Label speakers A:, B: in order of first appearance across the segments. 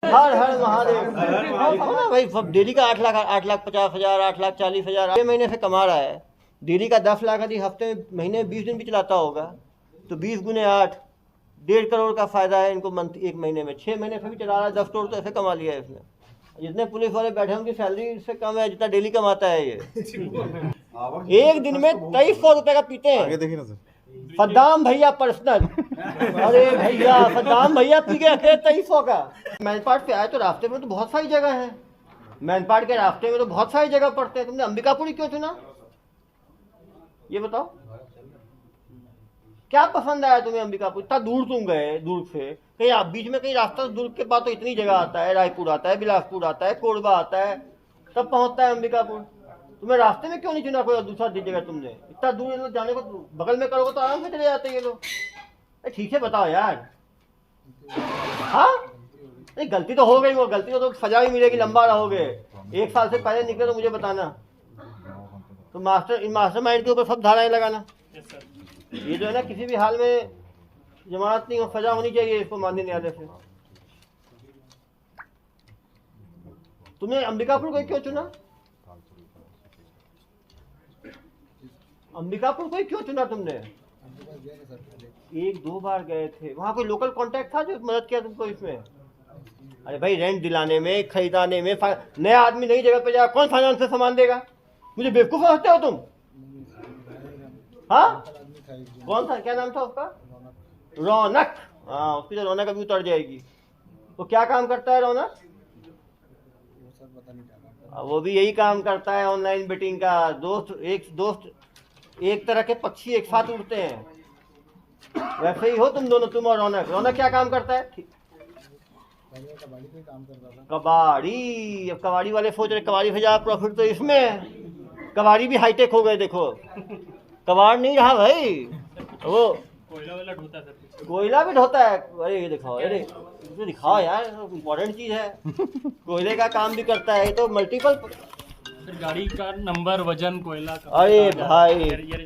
A: हर हर महादेव भाई। डेली का 8,50,000, 8,40,000 6 महीने से कमा रहा है। डेली का 10 लाख यदि हफ्ते में महीने में 20 दिन भी चलाता होगा तो 20 गुने 8, 1.5 करोड़ का फायदा है इनको मंथ, एक महीने में। 6 महीने से भी चला रहा है, 10 करोड़ तो ऐसे कमा लिया है इसने। जितने पुलिस वाले बैठे हैं उनकी सैलरी इससे कम है जितना डेली कमाता है ये। एक दिन में 2300 रुपए का पीते हैं।
B: आगे देखिए ना सर,
A: सद्दाम भैया पर्सनल। अरे भैया सद्दाम भैया पी गए 2300 का। मैनपाट पे आए तो रास्ते में तो बहुत सारी जगह है। मैनपाट के रास्ते में तो बहुत सारी जगह पड़ते हैं। तुमने अंबिकापुरी क्यों चुना, ये बताओ? क्या पसंद आया तुम्हें अंबिकापुर? इतना दूर तुम गए, दूर से कहीं आप बीच में कहीं रास्ता, दुर्ग के बाद तो इतनी जगह आता है, रायपुर आता है, बिलासपुर आता है, कोरबा आता है, सब पहुंचता है अंबिकापुर। तुम्हें रास्ते में क्यों नहीं चुना कोई दूसरा जगह? तुमने इतना दूर ये लोग जाने को बगल में करोगे तो आराम से चले जाते ये लोग। ठीक है बताओ यार। हाँ नहीं, गलती तो हो गई, वो गलती तो सजा भी मिलेगी, लंबा रहोगे। 1 साल से पहले निकले तो मुझे बताना। तो मास्टरमाइंड के ऊपर सब धाराएं लगाना। ये जो है ना, किसी भी हाल में जमानत नहीं हो, सजा होनी चाहिए इसको माननीय न्यायालय से। तुमने अंबिकापुर को क्यों चुना? अंबिकापुर को क्यों चुना तुमने? 1-2 बार गए थे। वहाँ कोई लोकल कांटेक्ट था जो मदद किया तुमको इसमें? अरे भाई, रेंट दिलाने में, खरीदाने में, नया आदमी नई जगह पे जाए कौन फाइनेंस से सामान देगा? मुझे बेवकूफ समझते हो तुम? हाँ, कौन था, क्या नाम था उसका? रौनक। हाँ, उसकी तो रौनक अभी उतर जाएगी। तो क्या काम करता है रौनक? वो भी यही काम करता है, ऑनलाइन बेटिंग का। दोस्त एक तरह के पक्षी एक साथ उड़ते हैं, वैसे ही हो तुम दोनों, तुम और रौनक। रौनक क्या काम करता है? कबाड़ी। अब कबाड़ी वाले सोच रहे कबाड़ी से ज्यादा प्रॉफिट तो इसमें है। कबाड़ी भी हाईटेक हो गए, देखो कबाड़ नहीं रहा भाई, वो कोयला भी ढोता है। अरे ये दिखाओ, अरे इसे दिखाओ यार, इम्पोर्टेंट चीज है। कोयले का काम भी करता है, तो मल्टीपल।
C: गाड़ी का नंबर, वजन, कोयला का।
A: अरे भाई,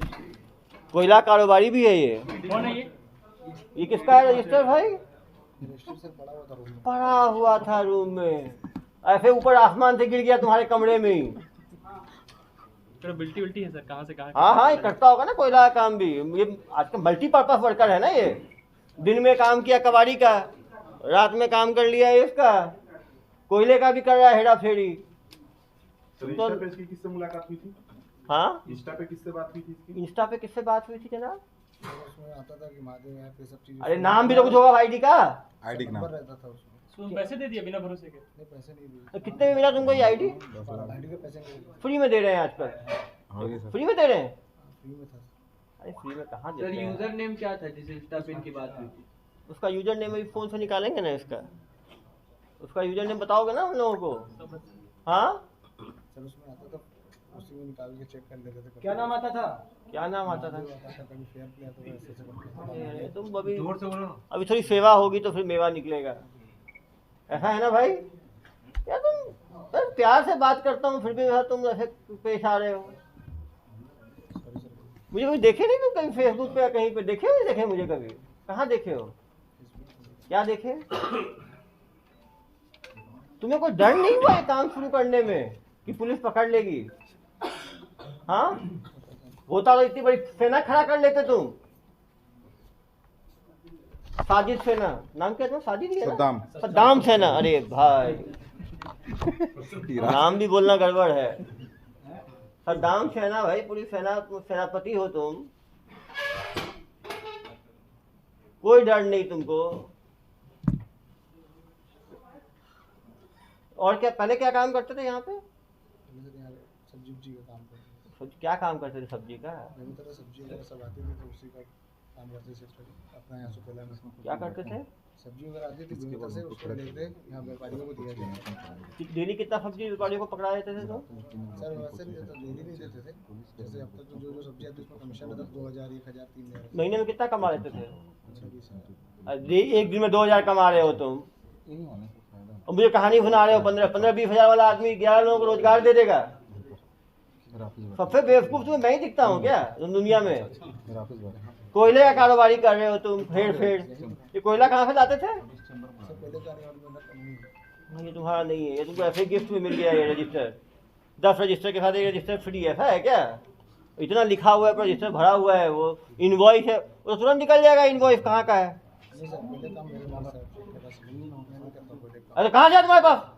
A: कोयला कारोबारी भी है ये।
C: कौन है
A: ये किसका है रजिस्टर भाई? पड़ा हुआ था रूम में, ऐसे ऊपर आसमान से गिर गया तुम्हारे कमरे में ही।
C: बिल्टी है सर, कहाँ से कहाँ?
A: हाँ, ये करता होगा ना कोयला का काम भी। ये आजकल मल्टीपर्पज वर्कर है ना ये। दिन में काम किया कबाड़ी का, रात में काम कर लिया इसका, कोयले का भी कर रहा है हेरा फेरी।
B: तो इंस्टा पे इसकी किससे मुलाकात हुई थी?
A: हाँ,
B: इंस्टा पे किससे बात हुई थी इसकी?
A: इंस्टा पे किससे बात हुई थी जनाब?
D: उसमें आता था कि महादेव ऐप पे सब चीजें।
A: अरे नाम भी तो कुछ होगा आईडी का।
B: आईडी का नाम
D: रहता था उसमें।
C: उसमें पैसे दे दिए बिना भरोसे के?
D: नहीं, पैसे नहीं दिए।
A: तो कितने में मिला तुमको ये आईडी?
D: आईडी के पैसे नहीं दिए।
A: फ्री में दे रहे हैं आजकल,
B: हाँ ये सर,
A: फ्री में दे रहे हैं।
D: फ्री में था।
A: अरे फ्री में कहाँ
E: सर,
A: देते हैं?
E: यूजर नेम क्या था जिस इंस्टा पिन की बात हुई थी?
A: उसका यूजर नेम अभी फोन से निकालेंगे ना इसका। उसका यूजर नेम बताओगे ना हम लोगों को? हाँ,
D: सर उसमें आता था, उसी में निकाल के चेक कर लेते थे।
E: क्या नाम आता था?
A: क्या नाम आता था?
D: कभी फेयर प्ले आता था, ऐसे करके।
A: अरे तुम अभी
E: जोर से बोलो ना।
A: अभी थोड़ी सेवा होगी तो फिर मेवा निकलेगा, ऐसा है ना भाई? क्या तुम, मैं प्यार से बात करता हूँ फिर भी तुम ऐसे पेश आ रहे हो। मुझे कभी देखे नहीं तुम, कभी फेसबुक पे या कहीं पे देखे नहीं? देखे मुझे कभी? कहाँ देखे हो? क्या देखे? तुम्हें कोई डर नहीं हुआ ये काम शुरू करने में कि पुलिस पकड़ लेगी? हाँ, होता तो इतनी बड़ी सेना खड़ा कर लेते तुम। साजिद सेना नाम क्या था? साजिद ही है ना?
B: सद्दाम।
A: सद्दाम सेना। अरे भाई, नाम भी बोलना गड़बड़ है। सद्दाम सेना भाई, पूरी सेना, सेनापति हो तुम। कोई डर नहीं तुमको। और क्या पहले क्या काम करते थे यहाँ पे?
D: सब्जी उब्जी का काम करते थे।
A: क्या काम करते थे सब्जी का?
D: नई तरह सब्जी वगैरह सब आती थी तो उसी का काम करते थे। अपना यहाँ से पहले
A: क्या करते थे?
D: सब्जी वगैरह आती थी नई तरह से, उसको लेते यहाँ व्यापारियों को दिया जाता।
A: डेली कितना सब्जी व्यापारियों को पकड़ा देते थे तुम?
D: सर वैसे नहीं देते, डेली नहीं देते थे। जैसे अब तक तो जो सब्जी आती है उसमें कमीशन रहता, 2000, 1000, 3000।
A: महीने में कितना कमा लेते थे?
D: 20,000।
A: अरे एक दिन में 2000 कमा रहे हो तुम, और मुझे कहानी सुना रहे हो 15-20 हजार वाला आदमी 11 लोगों को रोजगार दे देगा। सबसे बेवकूफ तुम्हें मैं ही दिखता हूँ क्या दुनिया में? कोयले का कारोबारी कर रहे हो तुम, फेड़। ये कोयला कहाँ से लाते थे?
D: पहले जाने वाली मेहनत करनी।
A: ये तुम्हारा नहीं है, ये तुमको ऐसे गिफ्ट में मिल गया ये रजिस्टर। 10 रजिस्टर के साथ एक रजिस्टर फ्री है, ऐसा है क्या? इतना लिखा हुआ है पर रजिस्टर भरा हुआ है, वो इनवॉइस है, वो तुरंत निकल जाएगा इनवॉइस कहाँ का है।
D: नहीं सर, पहले काम मेरे पास है, मेरे पास नहीं, मैं नहीं करता कोई काम।
A: अरे कहाँ जाए तुम्हारे पास?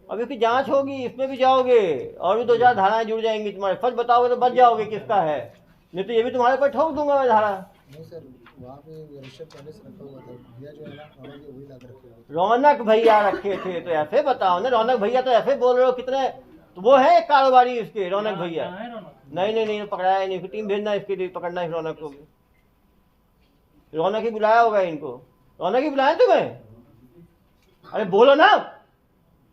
A: अब इसकी जांच होगी, इसमें भी जाओगे और भी 2-4 धाराएं जुड़ जाएंगी तुम्हारे। सच बताओगे तो बच जाओगे किसका है, नहीं तो ये भी तुम्हारे पर ठोक दूंगा मैं धारा।
D: नहीं सर, वहाँ पे रजिस्टर पहले से रखा हुआ था, भैया जो है ना रौनक जी वही ला के रखे हुए थे।
A: रौनक भैया रखे थे तो ऐसे बताओ ना, रौनक भैया तो ऐसे बोल रहे हो कितने, तो वो है एक कारोबारी इसके रौनक भैया।
C: कहाँ है रौनक?
A: नहीं पकड़ाया ही नहीं, टीम भेजना इसके लिए, पकड़ना है रौनक को भी। रौनक ही बुलाया होगा इनको, रौनक ही बुलाया तुम्हें? अरे बोलो ना,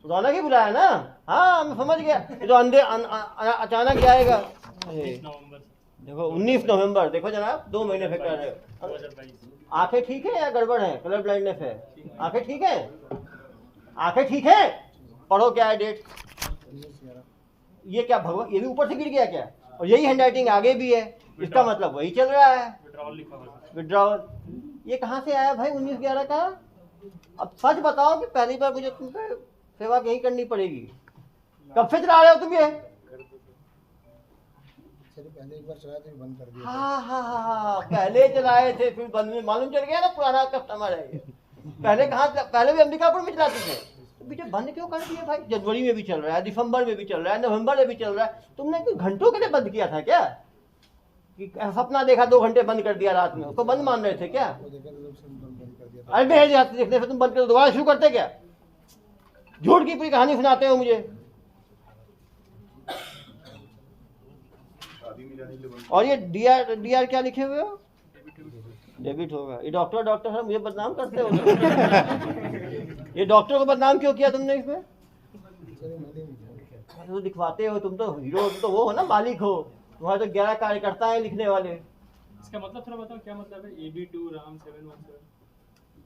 A: रौनक ही बुलाया ना। हाँ मैं समझ गया, ये तो अंधे अचानक जाएगा। अरे
C: 19 नवंबर से
A: देखो 19 नवंबर, देखो जनाब 2 महीने से कर रहे हो।
C: 2022।
A: आंखें ठीक है या गड़बड़ है, कलर ब्लाइंडनेस है? आंखें ठीक है, आंखें ठीक है। पढ़ो क्या है डेट,
D: 19/11।
A: ये क्या भगवान, ये भी ऊपर से गिर गया क्या? और यही हैंडराइटिंग आगे भी है, इसका मतलब वही चल रहा है,
C: विड्रॉल लिखा हुआ है।
A: विड्रॉल। ये कहाँ से आया भाई 19/11 का? अब सच बताओ कि पहली बार मुझे तुम पे सेवा यही करनी पड़ेगी। कब से चला रहे हो तुम ये?
D: सर पहले एक बार चलाया था, बंद कर दिया था।
A: हाँ, पहले चलाए थे फिर बंद में, मालूम चल गया ना पुराना कस्टमर है ये। पहले कहाँ, पहले भी अंबिकापुर में चलाते थे, तो बेटे बंद क्यों कर दिए भाई? जनवरी में भी चल रहा है, दिसंबर में भी चल रहा है, नवंबर में भी चल रहा है। तुमने कुछ घंटों के लिए बंद किया था क्या? कि सपना देखा 2 घंटे बंद कर दिया रात में, उसको बंद मान रहे थे क्या?
D: वो देखा था जब से बंद कर दिया था।
A: अरे मेरे हाथ देखने से तुम बंद कर दोबारा शुरू करते क्या? झूठ की पूरी कहानी सुनाते हो मुझे।
B: शादी में जाने के लिए बंद।
A: और ये डीआर क्या लिखे हुए हो? डेबिट होगा। ये डॉक्टर है, मुझे बदनाम करते हो। ये डॉक्टर को बदनाम क्यों किया तुमने इसमें?
D: सर ये मैंने नहीं किया।
A: तो दिखवाते हो, तुम तो हीरो, तुम तो वो हो ना, मालिक हो। तुम्हारे तो 11 कार्यकर्ता हैं लिखने वाले।
C: इसका मतलब थोड़ा बताओ, क्या मतलब है? AB2 RAM 717।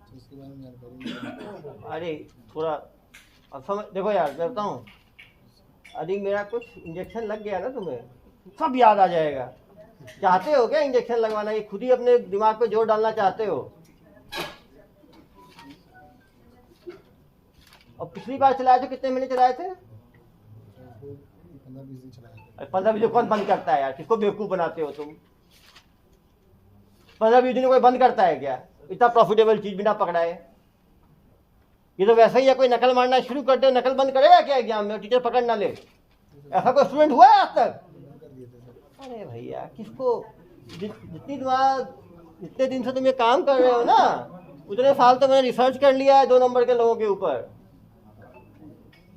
D: तो इसके बारे में जानकारी नहीं है।
A: अरे थोड़ा अब समझ, देखो यार मैं बताऊँ, अभी मेरा कुछ इंजेक्शन लग गया ना तुम्हें, सब याद आ जाएगा। चाहते हो क्या इंजेक्शन लगवाना? ये खुद ही अपने दिमाग पे जोर डालना चाहते हो? और पिछली बार चलाए थे कितने महीने चलाए थे?
D: 15-20 दिन चलाया था।
A: 15-20 दिन कौन बंद करता है यार? किसको बेवकूफ बनाते हो तुम? 15-20 दिन कोई बंद करता है क्या? इतना प्रॉफिटेबल चीज बिना पकड़ाए। ये तो वैसे ही है, कोई नकल मारना शुरू करते हो, नकल बंद करेगा क्या एग्जाम में? टीचर पकड़ ना ले, ऐसा कोई स्टूडेंट हुआ है आज तक?
D: बंद कर दिए थे सर।
A: अरे भैया किसको, जितनी जितने दिन से तुम ये काम कर रहे हो ना, उतने साल तो मैंने रिसर्च कर लिया है 2 नंबर के लोगों के ऊपर।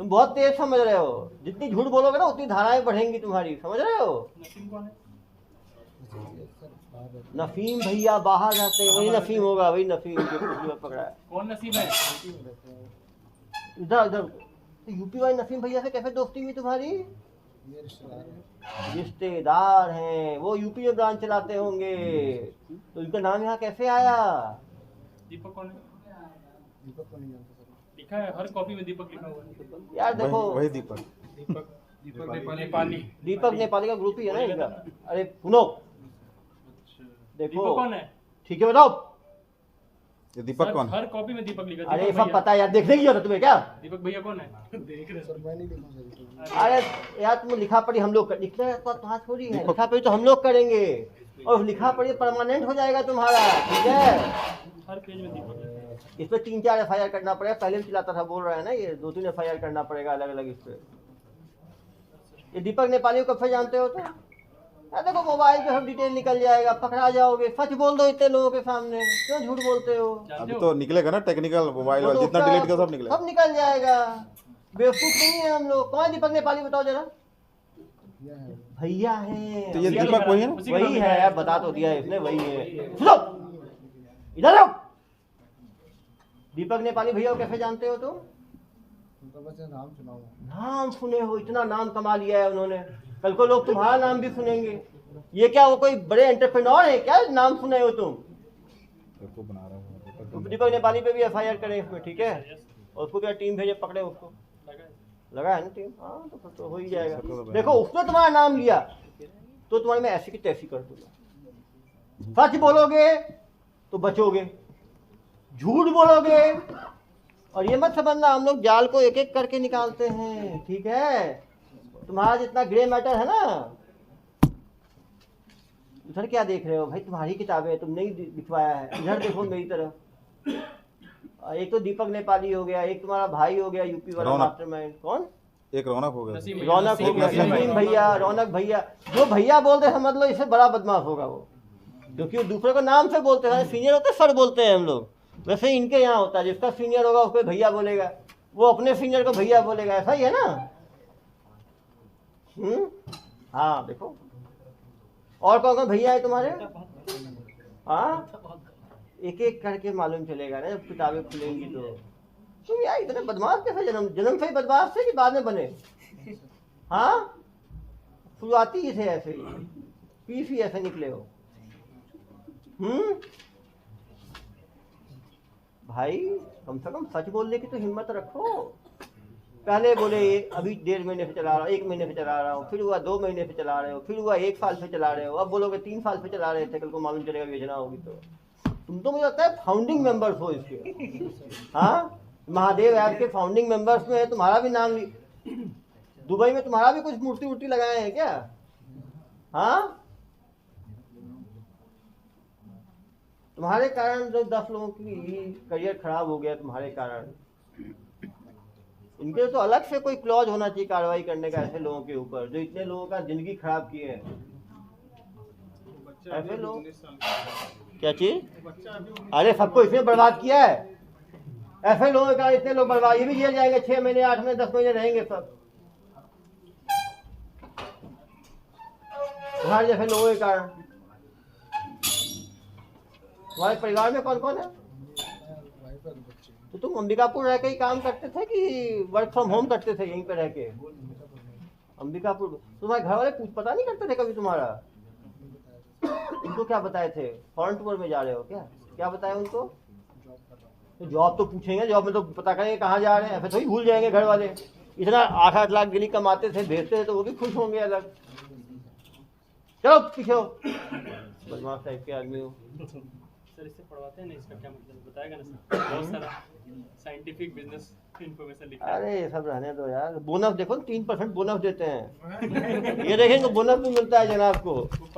A: तुम बहुत तेज समझ रहे हो, जितनी झूठ बोलोगे ना उतनी धाराएं बढ़ेंगी तुम्हारी, समझ रहे हो?
C: नसीम कौन है?
D: सर बाहर रहते
A: नफीम भैया बाहर रहते हैं, वही नफीम होगा, वही नफीम जो पिछली बार पकड़ा है।
C: कौन नसीब है?
D: हैं।
A: इधर उधर तो यूपी वाले नफीम भैया से कैसे दोस्ती हुई तुम्हारी?
D: ये रिश्तेदार हैं।
A: रिश्तेदार हैं, वो यूपी में ब्रांच चलाते होंगे, तो इनका नाम यहाँ कैसे आया?
C: दीपक कौन है?
D: दीपक को नहीं जानता सर।
C: लिखा है हर कॉपी में दीपक लिखा हुआ है।
A: यार देखो,
F: वही दीपक।
C: दीपक नेपाली।
A: दीपक नेपाली का ग्रुप ही है ना इनका। अरे सुनो,
C: दीपक
A: देखो
C: कौन है?
A: ठीक है बताओ।
F: ये दीपक
C: सर,
F: कौन?
C: हर कॉपी में दीपक लिखा है।
A: अरे
C: दीपक
A: सब
C: भैया।
A: पता है यार, देखने की जरूरत तुम्हें क्या?
C: दीपक भैया कौन है? देख रहे
D: सर मैं नहीं लिखा सर।
A: अरे यार तुम लिखा पढ़ी हम लोग लिखना तो तुम्हारा थोड़ी है, लिखा पढ़ी तो हम लोग करेंगे, और लिखा पढ़ी परमानेंट हो जाएगा तुम्हारा, ठीक है?
C: हर पेज में दीपक लिखा है।
A: इस पे 3-4 FIR करना पड़ेगा, पहले भी चलाता था बोल रहा है ना, ये 2-3 FIR करना पड़ेगा अलग अलग इस पे। ये दीपक नेपाली को कब से जानते हो? तो यार देखो मोबाइल पे सब डिटेल निकल जाएगा, पकड़ा जाओगे। सच बोल दो इतने लोगों के सामने, क्यों झूठ बोलते हो?
C: जानते
F: अभी
C: हो?
F: तो निकलेगा ना टेक्निकल मोबाइल वाला, जितना डिलीट किया सब निकलेगा।
A: सब निकल जाएगा, बेवकूफ नहीं है हम लोग। कौन है दीपक नेपाली बताओ जरा?
D: यह है।
A: भैया है,
F: तो ये
C: भैया
F: दीपक वही है ना?
C: उसी का
A: वही
C: नाम
A: है
C: लिखा
A: यार, बता तो दिया इसने, वही है। सुनो इधर आओ, दीपक नेपाली भैया को कैसे जानते हो तुम?
D: उनका बस नाम सुना हुआ।
A: नाम सुने हो, इतना नाम कमा लिया है उन्होंने, कल को लोग तुम्हारा नाम भी सुनेंगे। ये क्या वो कोई बड़े एंटरप्रेन्योर है क्या, नाम सुने हो तुम?
F: देखो बना रहा हूँ
A: तो दीपक नेपाली पे भी FIR करें इसमें, ठीक है? और उसको क्या टीम भेजे, पकड़े उसको।
C: लगा है।
A: लगा है ना टीम? हाँ तो फिर तो हो ही जाएगा।
F: सबको तो
A: देखो उसने तुम्हारा नाम लिया तो तुम्हारी मैं ऐसी की तैसी कर दूंगा। सच बोलोगे तो बचोगे, झूठ बोलोगे और ये मत समझना हम लोग जाल को एक एक करके निकालते हैं, ठीक है। तुम्हारा जितना ग्रे मैटर है ना, इधर क्या देख रहे हो भाई, तुम्हारी किताबें है, तुमने ही दिखवाया है। इधर देखो मेरी तरफ, एक तो दीपक नेपाली हो गया, एक तुम्हारा भाई हो गया यूपी वाला मास्टरमाइंड। कौन?
F: एक रौनक हो गया,
A: रौनक हो गया, नसीम भैया, रौनक भैया। जो भैया बोलते समझ लो इससे बड़ा बदमाश होगा वो, क्योंकि वो दूसरे को नाम से बोलते हैं। सीनियर होते सर बोलते हैं हम लोग, वैसे इनके यहाँ होता है जिसका सीनियर होगा उसको भैया बोलेगा, वो अपने सीनियर को भैया बोलेगा, ऐसा ही है ना। हाँ देखो, और कौन कौन भैया है तुम्हारे? हाँ, एक एक करके मालूम चलेगा ना जब किताबें खुलेंगी तो। तुम यार इतने बदमाश कैसे, जन्म से ही बदमाश थे कि बाद में बने? हाँ, शुरुआती ही थे ऐसे ही, पीस ही ऐसे निकले हो। भाई कम से कम सच बोलने की तो हिम्मत रखो। पहले बोले अभी 1.5 महीने से चला रहा हूँ, 1 महीने से चला रहा हूँ, फिर हुआ 2 महीने से चला रहे हो, फिर हुआ 1 साल से चला रहे हो, अब बोलोगे 3 साल से चला रहे थे, कल को मालूम चलेगा योजना होगी तो। तुम तो मुझे लगता है फाउंडिंग मेंबर्स हो इसके। हाँ, महादेव ऐप के फाउंडिंग मेंबर्स में तुम्हारा भी नाम, दुबई में तुम्हारा भी कुछ मूर्ति वूर्ति लगाए हैं क्या? हाँ, तुम्हारे कारण जो 10 लोगों की करियर खराब हो गया तुम्हारे कारण। इनके तो अलग से कोई क्लॉज होना चाहिए कार्रवाई करने का ऐसे लोगों के ऊपर जो इतने लोगों का जिंदगी खराब किए हैं। ऐसे लोग क्या चीज, अरे सबको इसमें बर्बाद किया है। ऐसे लोगों का इतने लोग बर्बाद, ये भी जेल जाएंगे 6 महीने 8 महीने 10 महीने रहेंगे सब तुम्हारे जैसे लोगों के कारण। तुम्हारे परिवार में कौन कौन है? तो तुम अंबिकापुर रह के ही काम करते थे कि वर्क फ्रॉम होम करते थे यहीं पे रह के? अंबिकापुर। तुम्हारे घर वाले कुछ पता नहीं करते थे कभी तुम्हारा? उनको क्या बताए थे? फॉरेन टूर में जा रहे हो क्या? क्या बताया उनको? तो जॉब तो पूछेंगे, जॉब में तो पता करेंगे कहाँ जा रहे हैं, ऐसे थोड़ी भूल जाएंगे घर वाले। इतना 8-8 लाख डेली कमाते थे, भेजते थे तो वो भी खुश होंगे अलग। चलो पीछे हो, बदमाश टाइप के आदमी हो।
C: सर इससे पढ़वाते हैं ना, इसका क्या मतलब बताएगा ना सर? बहुत सारा साइंटिफिक बिजनेस इन्फॉर्मेशन लिखा है।
A: अरे ये सब रहने दो यार। बोनस देखो 3% बोनस देते हैं। ये देखेंगे बोनस भी मिलता है जनाब को।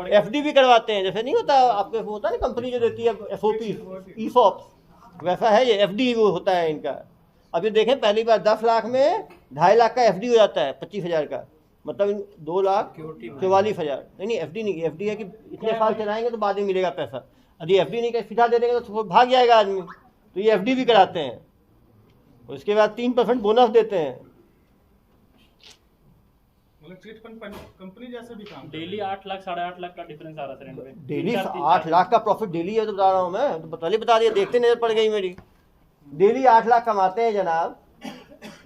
A: एफडी भी करवाते हैं, जैसे नहीं होता आपके होता है ना कंपनी जो देती है एसओपी ईसॉप, वैसा है ये एफडी वो होता है इनका। अब ये देखें पहली बार 10 लाख में 2.5 लाख का एफडी हो जाता है 25,000 का, मतलब 2,44,000। नहीं एफडी नहीं, एफडी है कि इतने साल चलाएंगे तो बाद में मिलेगा पैसा। यदि एफडी नहीं कर सीधा दे देंगे तो भाग जाएगा आदमी, तो ये एफडी भी कराते हैं। उसके बाद 3% बोनस देते हैं।
B: मतलब चिट फंड कंपनी जैसे भी काम
C: डेली 8 लाख 8.5 लाख का डिफरेंस आ रहा था इनमें।
A: डेली 8 लाख का प्रॉफिट डेली है तो बता रहा हूँ मैं, तो पहले बता दिया, देखते नजर पड़ गई मेरी। डेली 8 लाख कमाते हैं जनाब,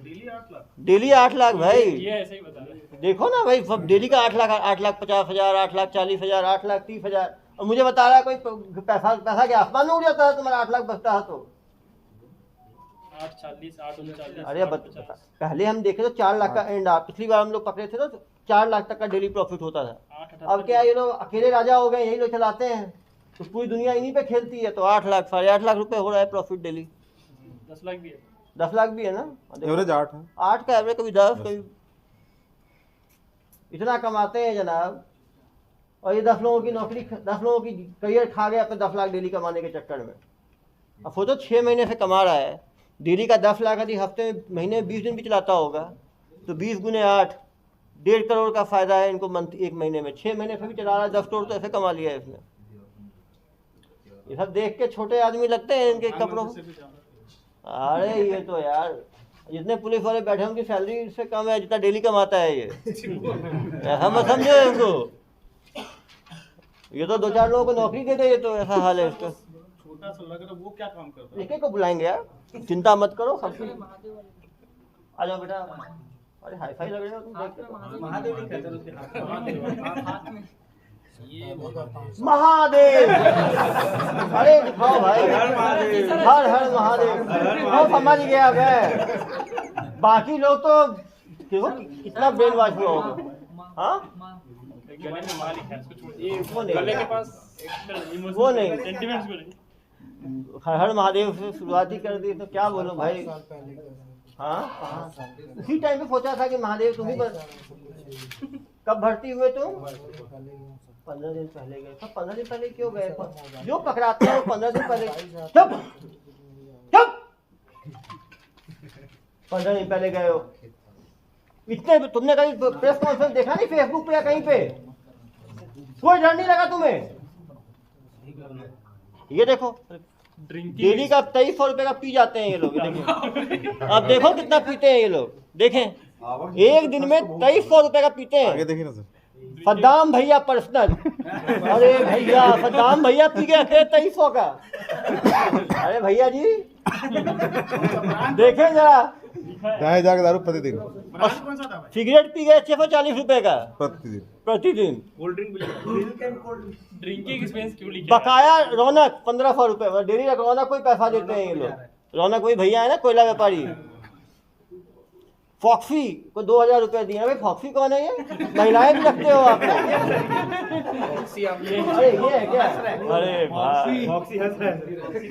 B: डेली 8 लाख,
A: डेली 8 लाख भाई।
C: ये ऐसे ही बता रहे हैं।
A: देखो ना भाई, सब डेली का 8 लाख, 8,50,000, 8,40,000, 8,30,000। और मुझे बता रहा है कोई पैसा के आसमान में उड़ जाता है तुम्हारा 8 लाख बचता है तो।
C: 8,40, 8,39।
A: अरे पहले हम देखे तो 4 लाख का एंड, पिछली बार हम लोग पकड़े थे तो 4 लाख तक का डेली प्रॉफिट होता था। अब क्या ये लोग अकेले राजा हो गए, यही लोग चलाते हैं, तो पूरी दुनिया इन्हीं पे खेलती है। तो 8 लाख 8.5 लाख रुपए हो रहा है प्रॉफिट डेली।
C: 10 लाख भी है,
A: 10 लाख भी है ना,
F: एवरेज 8 है,
A: 8 का एवरेज, कभी 10 कभी, इतना कमाते हैं जनाब। और ये 10 लोगों की नौकरी, 10 लोगों की करियर खा गया अपने 10 लाख डेली कमाने के चक्कर में। अब सोचो 6 महीने से कमा रहा है डेली का 10 लाख, यदि हफ्ते में महीने में 20 दिन भी चलाता होगा तो 20 गुने 8, 1.5 करोड़ का फायदा है इनको मंथ, 1 महीने में। 6 महीने से भी चला रहा है, 10 करोड़ तो ऐसे कमा लिया है इसने। ये सब देख के छोटे आदमी लगते हैं इनके कपड़ों। अरे ये तो यार जितने पुलिस वाले बैठे हैं उनकी सैलरी इससे कम है जितना डेली कमाता है ये। ऐसा मत समझो इनको, ये तो 2-4 लोगों को नौकरी देते, ये तो ऐसा हाल है इसका।
B: छोटा सा लग रहा है, वो क्या काम करता है?
A: एक को बुलाएंगे यार, चिंता मत करो, सब कुछ। आ जाओ बेटा। अरे हाई फाई लग रहे हो तुम, देखते तो।
E: महादेव लिखा था उसके हाथ में।
A: महादेव, अरे दिखाओ भाई, हर हर महादेव। वो समझ गया मैं, बाकी लोग तो देखो कितना ब्रेन वॉश हुआ होगा। हाँ
C: गले में माल लिखा है, इसको छोड़। ये
A: वो नहीं,
C: गले के पास
A: वो नहीं।
C: सेंटिमेंट्स को नहीं।
A: हर हर महादेव से शुरुआत ही कर दी, तो क्या बोलो भाई।
D: 5 साल पहले गए।
A: हाँ
D: 5 साल
A: उसी टाइम पे सोचा था कि महादेव तुम ही कब भर्ती हुए तुम?
D: पहले गए सब।
A: 15 दिन पहले गए। सब 15 दिन पहले क्यों गए? जो पकड़ाते हैं वो 15 दिन पहले। चुप चुप, 15 दिन पहले गए हो। इतने तुमने कहीं प्रेस कॉन्फ्रेंस देखा नहीं फेसबुक पे या कहीं पे? कोई डर नहीं लगा तुम्हें? ये देखो डेली का 2300 रुपए का पी जाते हैं ये लोग, ये देखो। अब देखो कितना पीते हैं ये लोग, देखें एक दिन में 2300 रुपए का पीते
F: आगे
A: हैं।
F: देखिए ना सर।
A: सद्दाम भैया पर्सनल, अरे भैया सद्दाम भैया पी गए थे 2300 का। अरे भैया जी देखें जरा,
F: जहाँ जाके दारू प्रतिदिन
A: सिगरेट पी गए 640 रुपए का
F: प्रतिदिन।
A: प्रतिदिन।
C: कोल्ड ड्रिंक ड्रिंकिंग एक्सपेंस क्यों लिखा है?
A: बकाया रौनक 1500 रुपए डेली का रौनक कोई पैसा देते हैं ये लोग। रौनक कोई भैया है ना कोयला व्यापारी, फॉक्सी को 2000 रुपए दिए। भाई फॉक्सी कौन है? ये महिलाएं भी रखते हो आप लोग? अरे ये है क्या? अरे भाई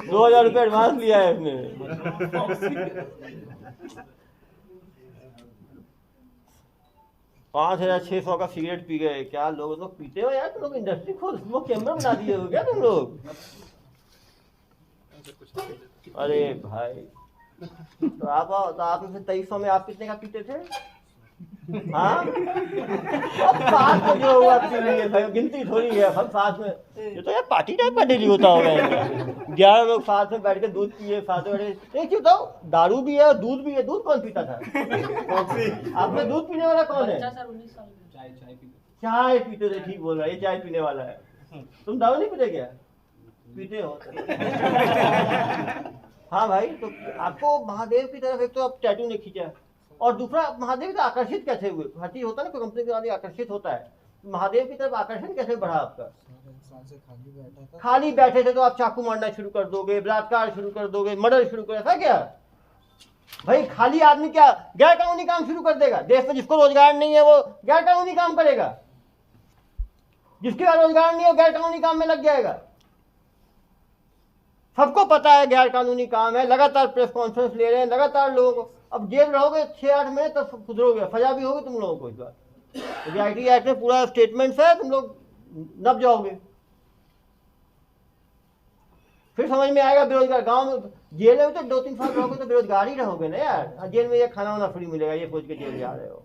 A: 2000 रुपए एडवांस लिया है इसने। 5600 का सिगरेट पी गए। क्या लोग पीते हो यार? तुम लोग इंडस्ट्री खोल स्मोक चैम्बर बना दिए हो क्या तुम लोग? अरे भाई तो आप 2300 में आप कितने का पीते थे? हाँ अब साथ में जो हुआ पी लिए भाई, गिनती थोड़ी है। हम साथ में, ये तो यार पार्टी टाइप का डेली होता होगा इनका। 11 लोग साथ में बैठ के दूध पिए, साथ में बैठे। एक चीज बताओ, दारू भी है और दूध भी है। दूध कौन पीता था? आपने दूध पीने वाला कौन है? चाय पीते थे, ठीक बोल रहा है, ये चाय पीने वाला है। तुम दारू नहीं पीते क्या? पीते हो? हाँ भाई, तो आपको महादेव की तरफ एक तो आप टैटू ने खींचा, और दूसरा महादेव से आकर्षित कैसे हुए? हर चीज होता है ना, कोई कंपनी के वाले आकर्षित होता है, महादेव की तरफ आकर्षण कैसे बढ़ा आपका?
D: साल से खाली बैठा था।
A: खाली बैठे थे तो आप चाकू मारना शुरू कर दोगे, बलात्कार शुरू कर दोगे, मर्डर शुरू कर, ऐसा क्या भाई? खाली आदमी क्या गैर कानूनी काम शुरू कर देगा? देश में जिसको रोजगार नहीं है वो गैर कानूनी काम करेगा, जिसके पास रोजगार नहीं हो गैर कानूनी काम में लग जाएगा। सबको पता है गैर कानूनी काम है। लगातार प्रेस कॉन्फ्रेंस ले रहे हैं, लगातार लोगों को। अब जेल रहोगे 6-8 महीने तब सुधरोगे, सजा भी होगी तुम लोगों को इस बार। क्योंकि आईटी एक्ट में पूरा स्टेटमेंट है, तुम लोग नप जाओगे। फिर समझ में आएगा बेरोजगार गांव में। जेल में तो 2-3 साल रहोगे तो बेरोजगार ही रहोगे ना यार। जेल में ये खाना वाना फ्री मिलेगा, ये सोच के जेल जा रहे हो,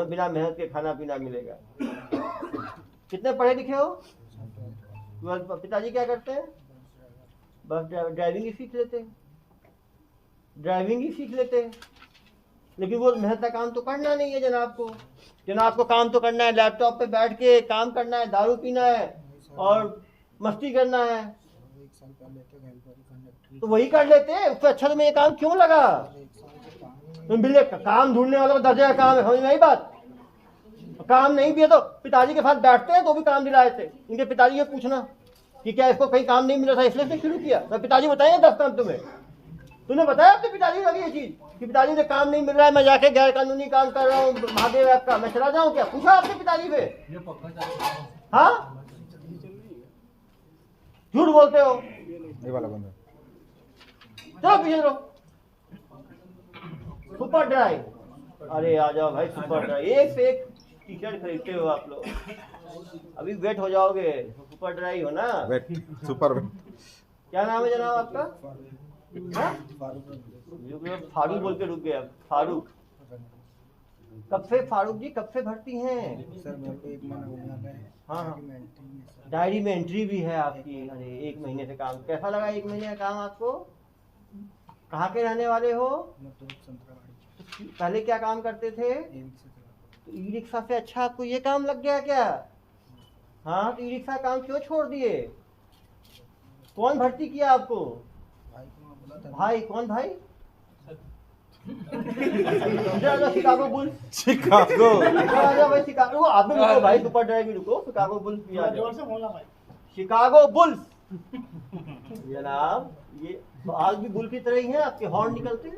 A: बिना मेहनत के खाना पीना मिलेगा। कितने पढ़े लिखे हो? पिताजी क्या करते हैं? बस ड्राइविंग ही सीख लेते हैं, ड्राइविंग ही सीख लेते हैं। लेकिन वो मेहनत का काम तो करना नहीं है जनाब को। जनाब को काम तो करना है, लैपटॉप पे बैठ के काम करना है, दारू पीना है और मस्ती करना है।
D: 1 साल पहले तो हेल्पर कंडक्टर।
A: तो वही कर लेते हैं। उससे अच्छा तुम्हें ये काम क्यों लगा?
D: 1 साल से काम ही
A: तुम बिल्ले काम ढूंढने वालों का दर्जा का काम है, समझ में आई बात? काम नहीं भी है तो पिताजी के साथ बैठते हैं तो भी काम दिलाए थे। इनके पिताजी ये पूछना कि क्या इसको कहीं काम नहीं मिला था इसलिए से शुरू किया? तो पिताजी बताएंगे 10 काम तुम्हें। तूने बताया अपने पिताजी को ये चीज कि पिताजी ने काम नहीं मिल रहा है, मैं जाके गैर कानूनी काम कर रहा हूँ महादेव ऐप का, मैं चला जाऊँ क्या? पूछा आपने पिताजी से? हाँ झूठ बोलते हो।
F: ये वाला बंद है।
A: चलो पीछे चलो। सुपर ड्राई, अरे आ जाओ भाई सुपर ड्राई। एक से एक टी शर्ट खरीदते हो आप लोग, अभी वेट हो जाओगे। सुपर ड्राई हो ना?
F: Wet super wet.
A: क्या नाम है जनाब आपका? हाँ? फारूक बोल के रुक गया। फारूक कब से? फारूक जी कब से भर्ती हैं?
D: सर मेरे को 1 महीना हो गया है।
A: हाँ हाँ,
D: डायरी में एंट्री है सर।
A: डायरी में एंट्री भी है आपकी। अरे 1 महीने से काम, कैसा लगा 1 महीने का काम आपको? कहाँ के रहने वाले हो?
D: मैं तो संतरावाड़ी
A: पहले क्या काम करते थे? ई रिक्शा से अच्छा आपको ये काम लग गया क्या? हाँ तो ई रिक्शा काम क्यों छोड़ दिए? कौन भर्ती किया आपको?
D: भाई को मैं बोला था।
A: भाई कौन भाई? Chicago bulls.
F: शिकागो
A: भाई शिकागो, आप भी रुको भाई, सुपर ड्राइव भी रुको। शिकागो बुल्स भी आ जाओ। शिकागो बुल्स जनाब, ये तो आज भी बुल की तरह ही है, आपके हॉर्न निकलते हैं।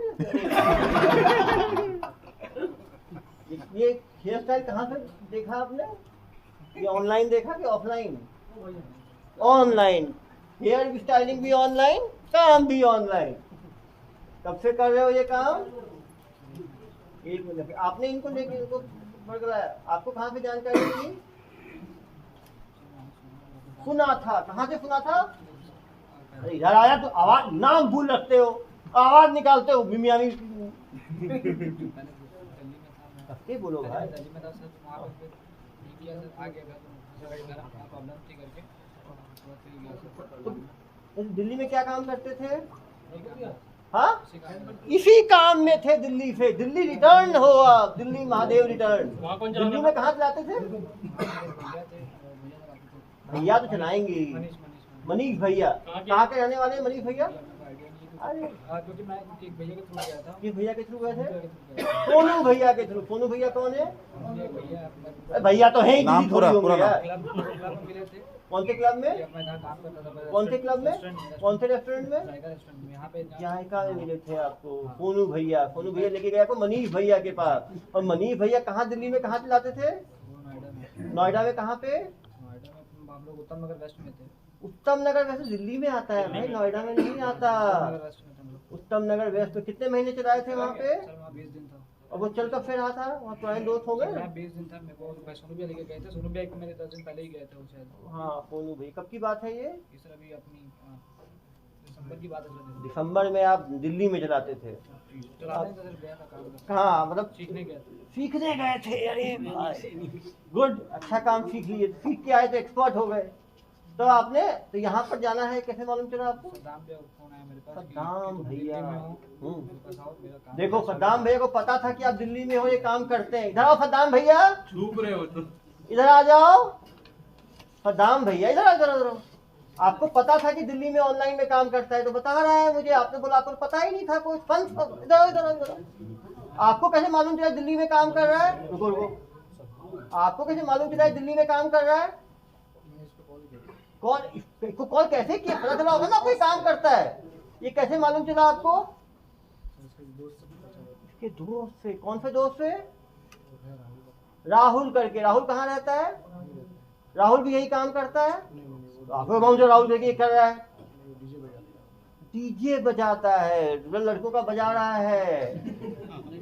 A: ये हेयर स्टाइल कहाँ से देखा आपने? ये ऑनलाइन देखा कि ऑफलाइन? ऑनलाइन। हेयर स्टाइलिंग भी ऑनलाइन काम भी ऑनलाइन। कब से कर रहे हो ये काम? 1 महीने से। आपने इनको लेके इनको बरगलाया, आपको कहाँ से जानकारी मिली? सुना था। कहाँ से सुना था? अरे इधर आया तो आवाज, नाम भूल रखते हो, आवाज निकालते हो मियामी। सबके बोलो भाई।
E: दिल्ली में था सर, वहाँ पे फिर ठीक किया सर, आ गया घर, घर अपना प्रॉब्लम थी करके तो फिर गया सर।
A: तो दिल्ली में क्या काम करते थे?
E: ठीक है,
A: हाँ,
E: उसी कारण में
A: इसी काम में थे दिल्ली से। दिल्ली रिटर्न हो आप, दिल्ली महादेव रिटर्न।
C: वहाँ कौन
A: दिल्ली में कहाँ चलाते थे?
E: भैया थे, भैया लगाते थे।
A: भैया तो चलाएंगे। मनीष भैया।
C: कहाँ के?
A: कहाँ के रहने वाले हैं मनीष भैया?
E: मेरे को आइडिया नहीं है
A: अरे
E: क्योंकि क्योंकि मैं एक भैया के थ्रू गया था।
A: किस भैया के थ्रू गए थे?
E: भैया के थ्रू गया था।
A: सोनू भैया के थ्रू। सोनू भैया कौन है?
E: एक भैया
A: अरे भैया तो है ही,
F: नाम
A: दिल्ली
F: पूरा-
A: थोड़ी
F: पूरा
A: होंगे
F: नाम।
A: यार।
E: क्लब में मिले थे।
A: कौन से क्लब में?
E: मैं जहाँ काम करता था।
A: कौन से क्लब में?
E: रेस्टोरेंट
A: कौन से रेस्टोरेंट में?
E: जायका रेस्टोरेंट में, यहाँ पे
A: जायका में मिले थे आपको सोनू भैया। सोनू भैया लेके गया आपको मनीष भैया के पास। और मनीष भैया कहाँ दिल्ली में कहाँ चलाते थे?
E: वो नोएडा में।
A: नोएडा में कहाँ पे?
E: नोएडा में हम लोग उत्तम नगर वेस्ट में थे।
A: उत्तम नगर वैसे दिल्ली में आता है भाई, नोएडा में नहीं आता।
E: उत्तम नगर वेस्ट में थे हम लोग।
A: उत्तम नगर वेस्ट में कितने महीने चलाए थे वहाँ पे?
E: सर वहाँ 20 दिन था।
A: और वो चल कब फिर रहा था? वहाँ पुराने दोस्त हो गए?
E: मैं 20 दिन था। मेरे को भाई सोनू भैया लेके गए थे। सोनू भैया मेरे 10 दिन पहले ही गए थे वो शायद।
A: हाँ सोनू भाई। कब की बात है ये?
E: ये सर अभी अपनी दिसंबर की बात है सर।
A: दिसंबर में आप दिल्ली में चलाते थे?
E: चलाने तो सर गया था काम करने।
A: कहाँ मतलब?
E: सीखने गया था।
A: सीखने गए थे? अरे भाई गुड, अच्छा काम सीख लिए। सीख के आए तो एक्सपर्ट हो गए। तो आपने तो यहाँ पर जाना है, कैसे मालूम चला आपको?
E: सद्दाम भैया का फोन आया मेरे पास कि
A: सद्दाम भैया।
E: दिल्ली में हूँ, मेरे पास आओ, मेरा काम
A: देखो सद्दाम भैया को पता था कि आप दिल्ली में हो, ये काम करते हैं। इधर आओ सद्दाम भैया,
C: छुप रहे हो तो
A: इधर आ जाओ। सद्दाम भैया इधर आ, इधर इधर आओ। आपको पता था कि दिल्ली में ऑनलाइन में काम करता है, तो बता रहा है मुझे। आपने बोला आपको पता ही नहीं था कोई फंस। इधर आओ, इधर आओ, इधर आओ। आपको कैसे मालूम चला दिल्ली में काम कर रहा है? रुको रुको, आपको कैसे मालूम चला दिल्ली में काम कर रहा है?
E: मैंने इसको कॉल किया।
A: कौन इसको कॉल कैसे किया? पता चला होगा ना कोई काम करता है। ये कैसे मालूम चला आपको?
E: उसके दोस्त से पता चला।
A: इसके दोस्त से। कौन से दोस्त से? राहुल करके। राहुल कहाँ रहता है? राहुल भी यही काम करता है? तो आपको मालूम जो राहुल करके कर रहा है? डीजे बजाता है, लड़कों का बजा रहा है,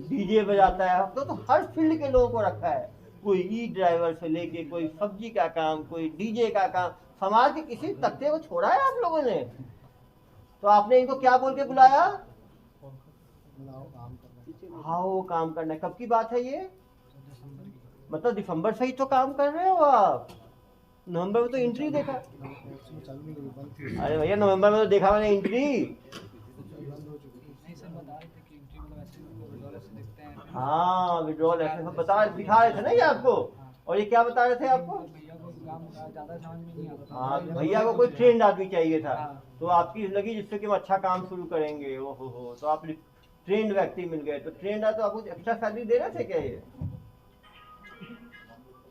A: डीजे बजाता है। तो हर फील्ड के लोगों को रखा है। कोई ई ड्राइवर से लेके कोई सब्जी का काम, कोई डीजे का काम। समाज के किसी तख्ते को छोड़ा है आप लोगों ने? तो आपने इनको क्या बोल के बुलाया? आओ काम करना है। कब की बात है ये? मतलब दिसंबर से ही तो काम कर रहे हो आप? नवंबर में तो एंट्री देखा। अरे भैया नवंबर में तो देखा मैंने एंट्री।
E: नहीं सर बता रहे थे कि एंट्री मतलब ऐसे विड्रॉल से देखते हैं।
A: हाँ विड्रॉल ऐसे सब दिखा रहे थे ना ये आपको। और ये क्या बता रहे थे आपको?
E: भैया को काम ज़्यादा समझ में नहीं आता था।
A: हाँ भैया को कोई ट्रेंड आदमी चाहिए था, तो आपकी लगी जिससे कि हम अच्छा काम शुरू करेंगे। ओहो हो, तो आप ट्रेंड व्यक्ति मिल गए। तो ट्रेंड है तो आपको एक्स्ट्रा सैलरी दे रहे थे क्या ये?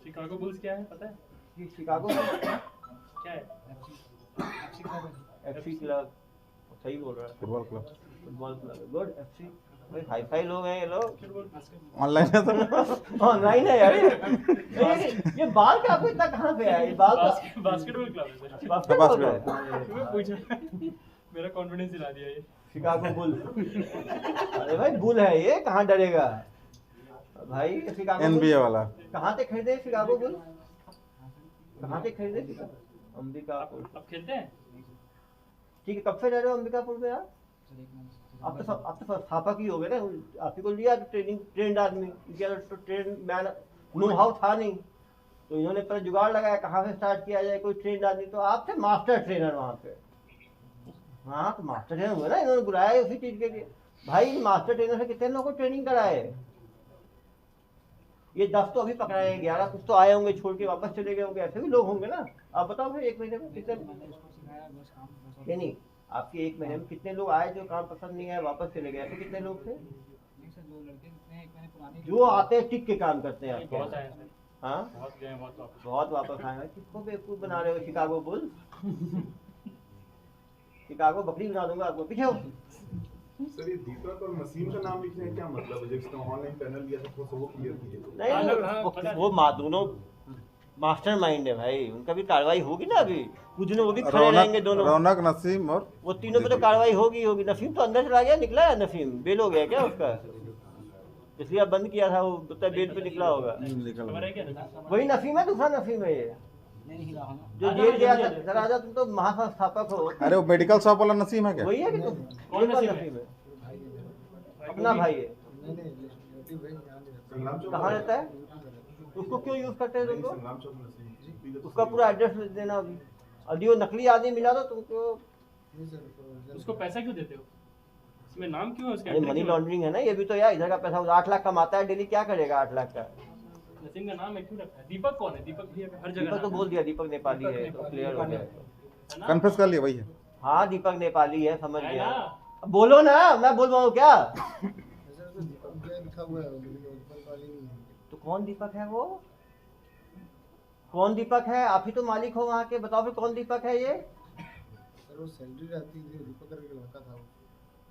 C: शिकागो बुल्स क्या है पता है?
A: ये शिकागो
C: क्या है?
A: FC club. सही बोल रहा है,
F: football club
A: football club. Good. FC भाई हाई फाई लोग हैं ये लोग।
F: ऑनलाइन है तो
A: ऑनलाइन है यार ये बाल का आपको इतना कहाँ पे आया? ये बाल का
C: बास्केटबॉल क्लब है सर।
A: Basketball
F: basketball.
A: है।
C: तुम्हें पूछा मेरा कॉन्फिडेंस हिला दिया ये।
A: Chicago bull. अरे भाई बुल है ये, कहाँ डरेगा भाई? शिकागो
F: एनबीए वाला
A: कहाँ से खरीदे शिकागो बुल? कहाँ से खरीदे? अंबिकापुर।
C: अब खेलते हैं?
A: ठीक है, कब से रह रहे हो अंबिकापुर में आप? आप तो संस्थापक ही हो गए ना। आप ही को लिया ट्रेनिंग, ट्रेंड आदमी। तो ट्रेंड मैन नो हाउ था नहीं, तो इन्होंने पर जुगाड़ लगाया कहाँ से स्टार्ट किया जाए कोई ट्रेंड आदमी। तो आप थे मास्टर ट्रेनर वहाँ पे। हाँ तो मास्टर ट्रेनर हुए ना, इन्होंने बुलाया उसी चीज के लिए। भाई मास्टर ट्रेनर से कितने लोगों को ट्रेनिंग कराए? ये 10 तो अभी पकड़ाए, 11 कुछ तो आए होंगे छोड़ के वापस चले गए होंगे। ऐसे भी लोग होंगे ना। आप बताओ फिर 1 महीने में कितने?
E: मैंने उसको सिखाया बस काम बस।
A: नहीं आपके 1 महीने में कितने लोग आए जो काम पसंद नहीं आए वापस चले गए? ऐसे कितने लोग थे
E: नहीं सर, जो लड़के जितने एक महीने पुराने
A: जो आते हैं टिक के काम करते हैं आपके?
C: बहुत आए सर,
A: हाँ
C: बहुत गए, बहुत वापस।
A: बहुत वापस आए हैं। किसको बेवकूफ बना रहे हो? Chicago bull. शिकागो बकरी बना दूंगा आपको। पीछे हो।
B: सर ये दीपक और मसीम का नाम लिखने का क्या मतलब है? जिसने ऑनलाइन पैनल लिया था वो क्लियर कीजिए।
A: नहीं वो दोनों मास्टर माइंड है भाई, उनका भी कार्रवाई होगी ना अभी कुछ दिन, वो भी खड़े रहेंगे दोनों।
F: रौनक, नसीम और
A: वो तीनों पे तो कार्रवाई होगी। नसीम तो अंदर चला गया, निकला है नसीम, बेल हो गया क्या उसका, इसलिए अब बंद किया था वो, तो बेल पे निकला होगा।
F: निकल
C: हमारा
F: गए।
C: क्या है?
A: वही नसीम है, दूसरा नसीम है ये
E: नहीं हिला हूँ ना।
A: जो जेल गया था। सर आजा, तुम तो महासंस्थापक हो।
F: अरे वो मेडिकल शॉप वाला नसीम है क्या?
A: वही है कि तुम?
C: कौन
A: कौन
C: नसीम है?
A: नसीम है? अपना भाई है।
D: नहीं नहीं रिलेटिव भाई यहाँ नहीं रहता।
B: संग्राम चौक
A: कहाँ
B: में-
A: रहता है? उसको क्यों यूज करते हैं
B: नहीं,
A: तुमको?
B: संग्राम चौक में नसीम।
A: उसका पूरा एड्रेस देना अभी। अभी वो नकली आदमी मिला तो तुमको,
D: नहीं सर तो
C: उसको पैसा क्यों देते हो? इसमें नाम क्यों है उसका?
A: अरे मनी लॉन्ड्रिंग है ना ये भी तो यार, इधर का पैसा 8 लाख कमाता है डेली, क्या करेगा 8 लाख का?
C: नसीम का नाम है क्यों रखा है? दीपक कौन है? दीपक भैया हर जगह
A: दीपक तो
C: नाम
A: बोल दिया, दीपक नेपाली है तो
C: नेपाली।
A: क्लियर हो गया।
C: है ना?
F: कन्फेस कर लिया वही है।
A: हाँ दीपक नेपाली है, समझ
C: है
A: गया।
C: ना?
A: अब बोलो ना, मैं बोल रहा हूँ क्या?
D: सर तो दीपक क्या लिखा हुआ है, दीपक वाली नहीं है।
A: तो कौन दीपक है वो? कौन दीपक है? आप ही तो मालिक हो वहाँ के, बताओ फिर कौन दीपक है ये?
D: सर वो सैलरी रहती थी, दीपक करके लड़का था वो।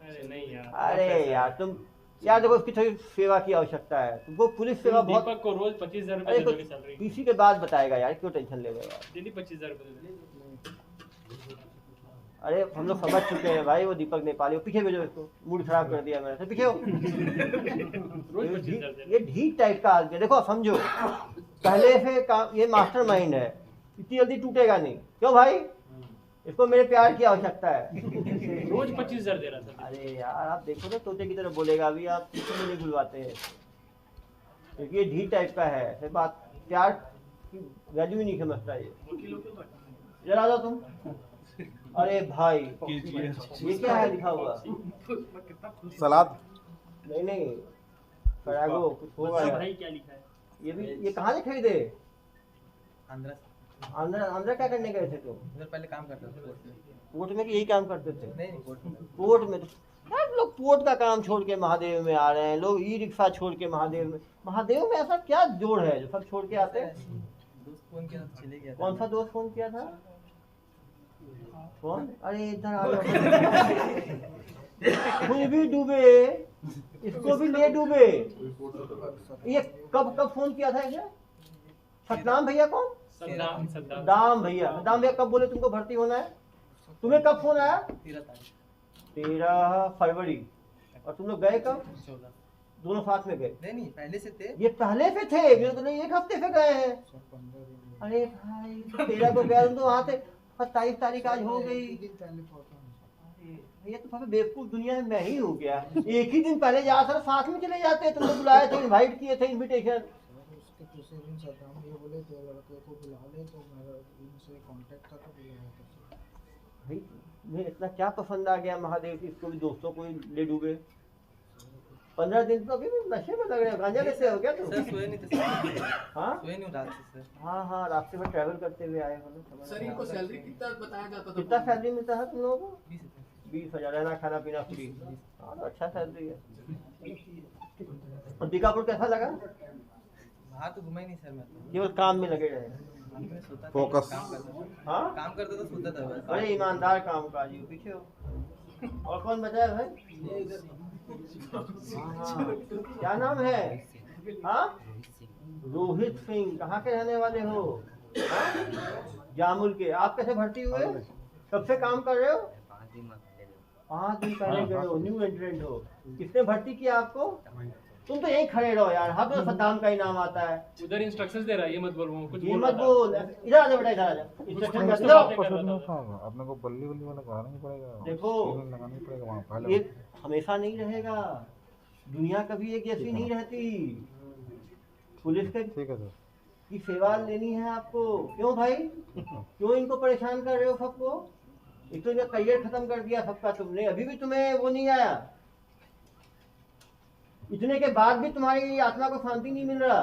C: अरे नहीं यार।
A: अरे यार तुम, यार देखो उसकी थोड़ी सेवा की आवश्यकता है तुमको, पुलिस सेवा
C: तुम
A: बहुत।
C: दीपक को रोज 25,000
A: अरे
C: रुपए
A: कुछ
C: दोगे सैलरी?
A: किसी के बाद बताएगा यार, क्यों टेंशन ले रहे हो यार?
C: डेली 25,000 रुपए दोगे?
A: अरे हम लोग समझ चुके हैं भाई, वो दीपक नेपाली, वो पीछे भेजो इसको, मूड खराब कर दिया मैंने, तो पीछे हो।
C: रोज 25,000 दे
A: ये ढीठ टाइप का आदमी है। देखो समझो, पहले से काम, ये मास्टरमाइंड है, इतनी जल्दी टूटेगा नहीं। क्यों भाई? इसको मेरे प्यार की आवश्यकता है।
C: रोज 25,000 दे रहा था।
A: अरे यार आप देखो ना, तोते की तरह बोलेगा अभी, आप किसी नहीं बुलवाते हैं, क्योंकि ये ढीठ टाइप का है। फिर बात प्यार की वैल्यू ही नहीं समझता ये।
C: वकीलों के पास।
A: इधर आ जाओ तुम। अरे भाई ये क्या है लिखा हुआ?
F: सलाद
A: नहीं नहीं, परागो कुछ होगा
C: बताओ
A: यार।
C: भाई क्या लिखा है?
A: ये भी, ये कहाँ से खरीदे?
E: आंध्रा
A: आंध्र आंध्र क्या करने गए थे तुम?
E: उधर पहले काम करता था कोर्ट में।
A: पोर्ट में कि यही काम करते थे?
E: नहीं नहीं कोर्ट में।
A: पोर्ट में तो यार लोग पोर्ट का काम छोड़ के महादेव में आ रहे हैं, लोग ई रिक्शा छोड़ के महादेव में। महादेव में ऐसा क्या जोड़ है जो सब छोड़ के आते हैं?
E: दोस्त फोन किया तो चले गया था।
A: कौन सा दोस्त फोन किया था? कौन? अरे इधर आ जाओ। खुद भी डूबे, इसको भी ले डूबे। ये कब कब फोन किया था इसे? सतनाम भैया कौन?
C: सद्दाम सद्दाम।
A: दाम भैया, दाम भैया कब बोले तुमको भर्ती होना है? तुम्हें कब फोन आया?
E: 13 तारीख
A: 13 फरवरी। और तुम लोग गए कब?
E: 14।
A: दोनों साथ में गए?
E: नहीं नहीं पहले से थे।
A: ये पहले से थे, मेरे तो नहीं, 1 हफ्ते से गए हैं।
D: सर 15 दिन
A: अरे भाई 13 को गए तुम तो वहाँ से, 27 तारीख आज हो गई।
D: एक दिन पहले पहुंचा हूं।
A: अरे भैया तो सबसे बेवकूफ दुनिया में मैं ही हूँ क्या? एक ही दिन पहले जा सर, साथ में चले जाते। तुम लोग बुलाए थे, इनवाइट किए थे, इनविटेशन।
D: सर उसके दूसरे दिन सद्दाम भैया बोले थे लड़के को बुला ले, तो मेरा उनसे कांटेक्ट था तो बुलाया था सर।
A: भाई तुम्हें इतना क्या पसंद आ गया महादेव की, इसको भी दोस्तों को ही ले डूबे? 15 दिन तो अभी भी नशे में लग रहे हो। गांजा कैसे हो गया तुम?
E: सर सोए नहीं थे सर।
A: हाँ
E: सोए नहीं हूँ रात से सर।
A: हाँ हाँ, रास्ते में ट्रैवल करते हुए आए हो ना, समझ
G: सर
A: गया।
G: इनको सैलरी कितना बताया जाता था?
A: कितना सैलरी मिलता है तुम लोगों को?
E: 20 थे।
A: 20,000, रहना खाना पीना फ्री। हाँ तो अच्छा सैलरी है। और बीकापुर कैसा लगा?
E: बाहर तो घुमा ही नहीं सर मैं तो।
A: केवल काम में लगे रहे?
E: काम में सोता था,
F: फोकस।
E: काम करता था।
A: हाँ
E: काम करता था सोता था बस।
A: अरे ईमानदार काम काज हो, पीछे हो। और कौन बचा है भाई? हाँ, क्या नाम है? हाँ रोहित सिंह। कहाँ के रहने वाले हो? हाँ? जामुल के। आप कैसे भर्ती हुए? कब से काम कर रहे हो? 5 दिन पहले गए हो, न्यू एंट्रेंट हो। किसने भर्ती किया आपको? तुम तो यहीं खड़े रहो यार, हर तो सद्दाम का ही नाम आता है।
C: उधर इंस्ट्रक्शंस दे रहा है, ये मत बोल, वो कुछ
A: ये
C: बोल
A: मत
C: रहा था।
A: बोल, इधर आ जा बेटा, इधर आ जा। इंस्ट्रक्शन कर
C: कुछ
A: दो।
C: बातें कर रहा था।
F: अपने को बल्ली वल्ली वाला लगाना ही पड़ेगा।
A: देखो,
F: सीलन लगाना ही पड़ेगा वहाँ पहले।
A: ये हमेशा नहीं रहेगा, दुनिया कभी एक जैसी नहीं रहती। पुलिस के
F: ठीक है सर।
A: की सेवा लेनी है आपको। क्यों भाई, क्यों इनको परेशान कर रहे हो सबको? एक तो इनका करियर खत्म कर दिया सबका तुमने, अभी भी तुम्हें वो नहीं आया। इतने के बाद भी तुम्हारी आत्मा को शांति नहीं मिल रहा।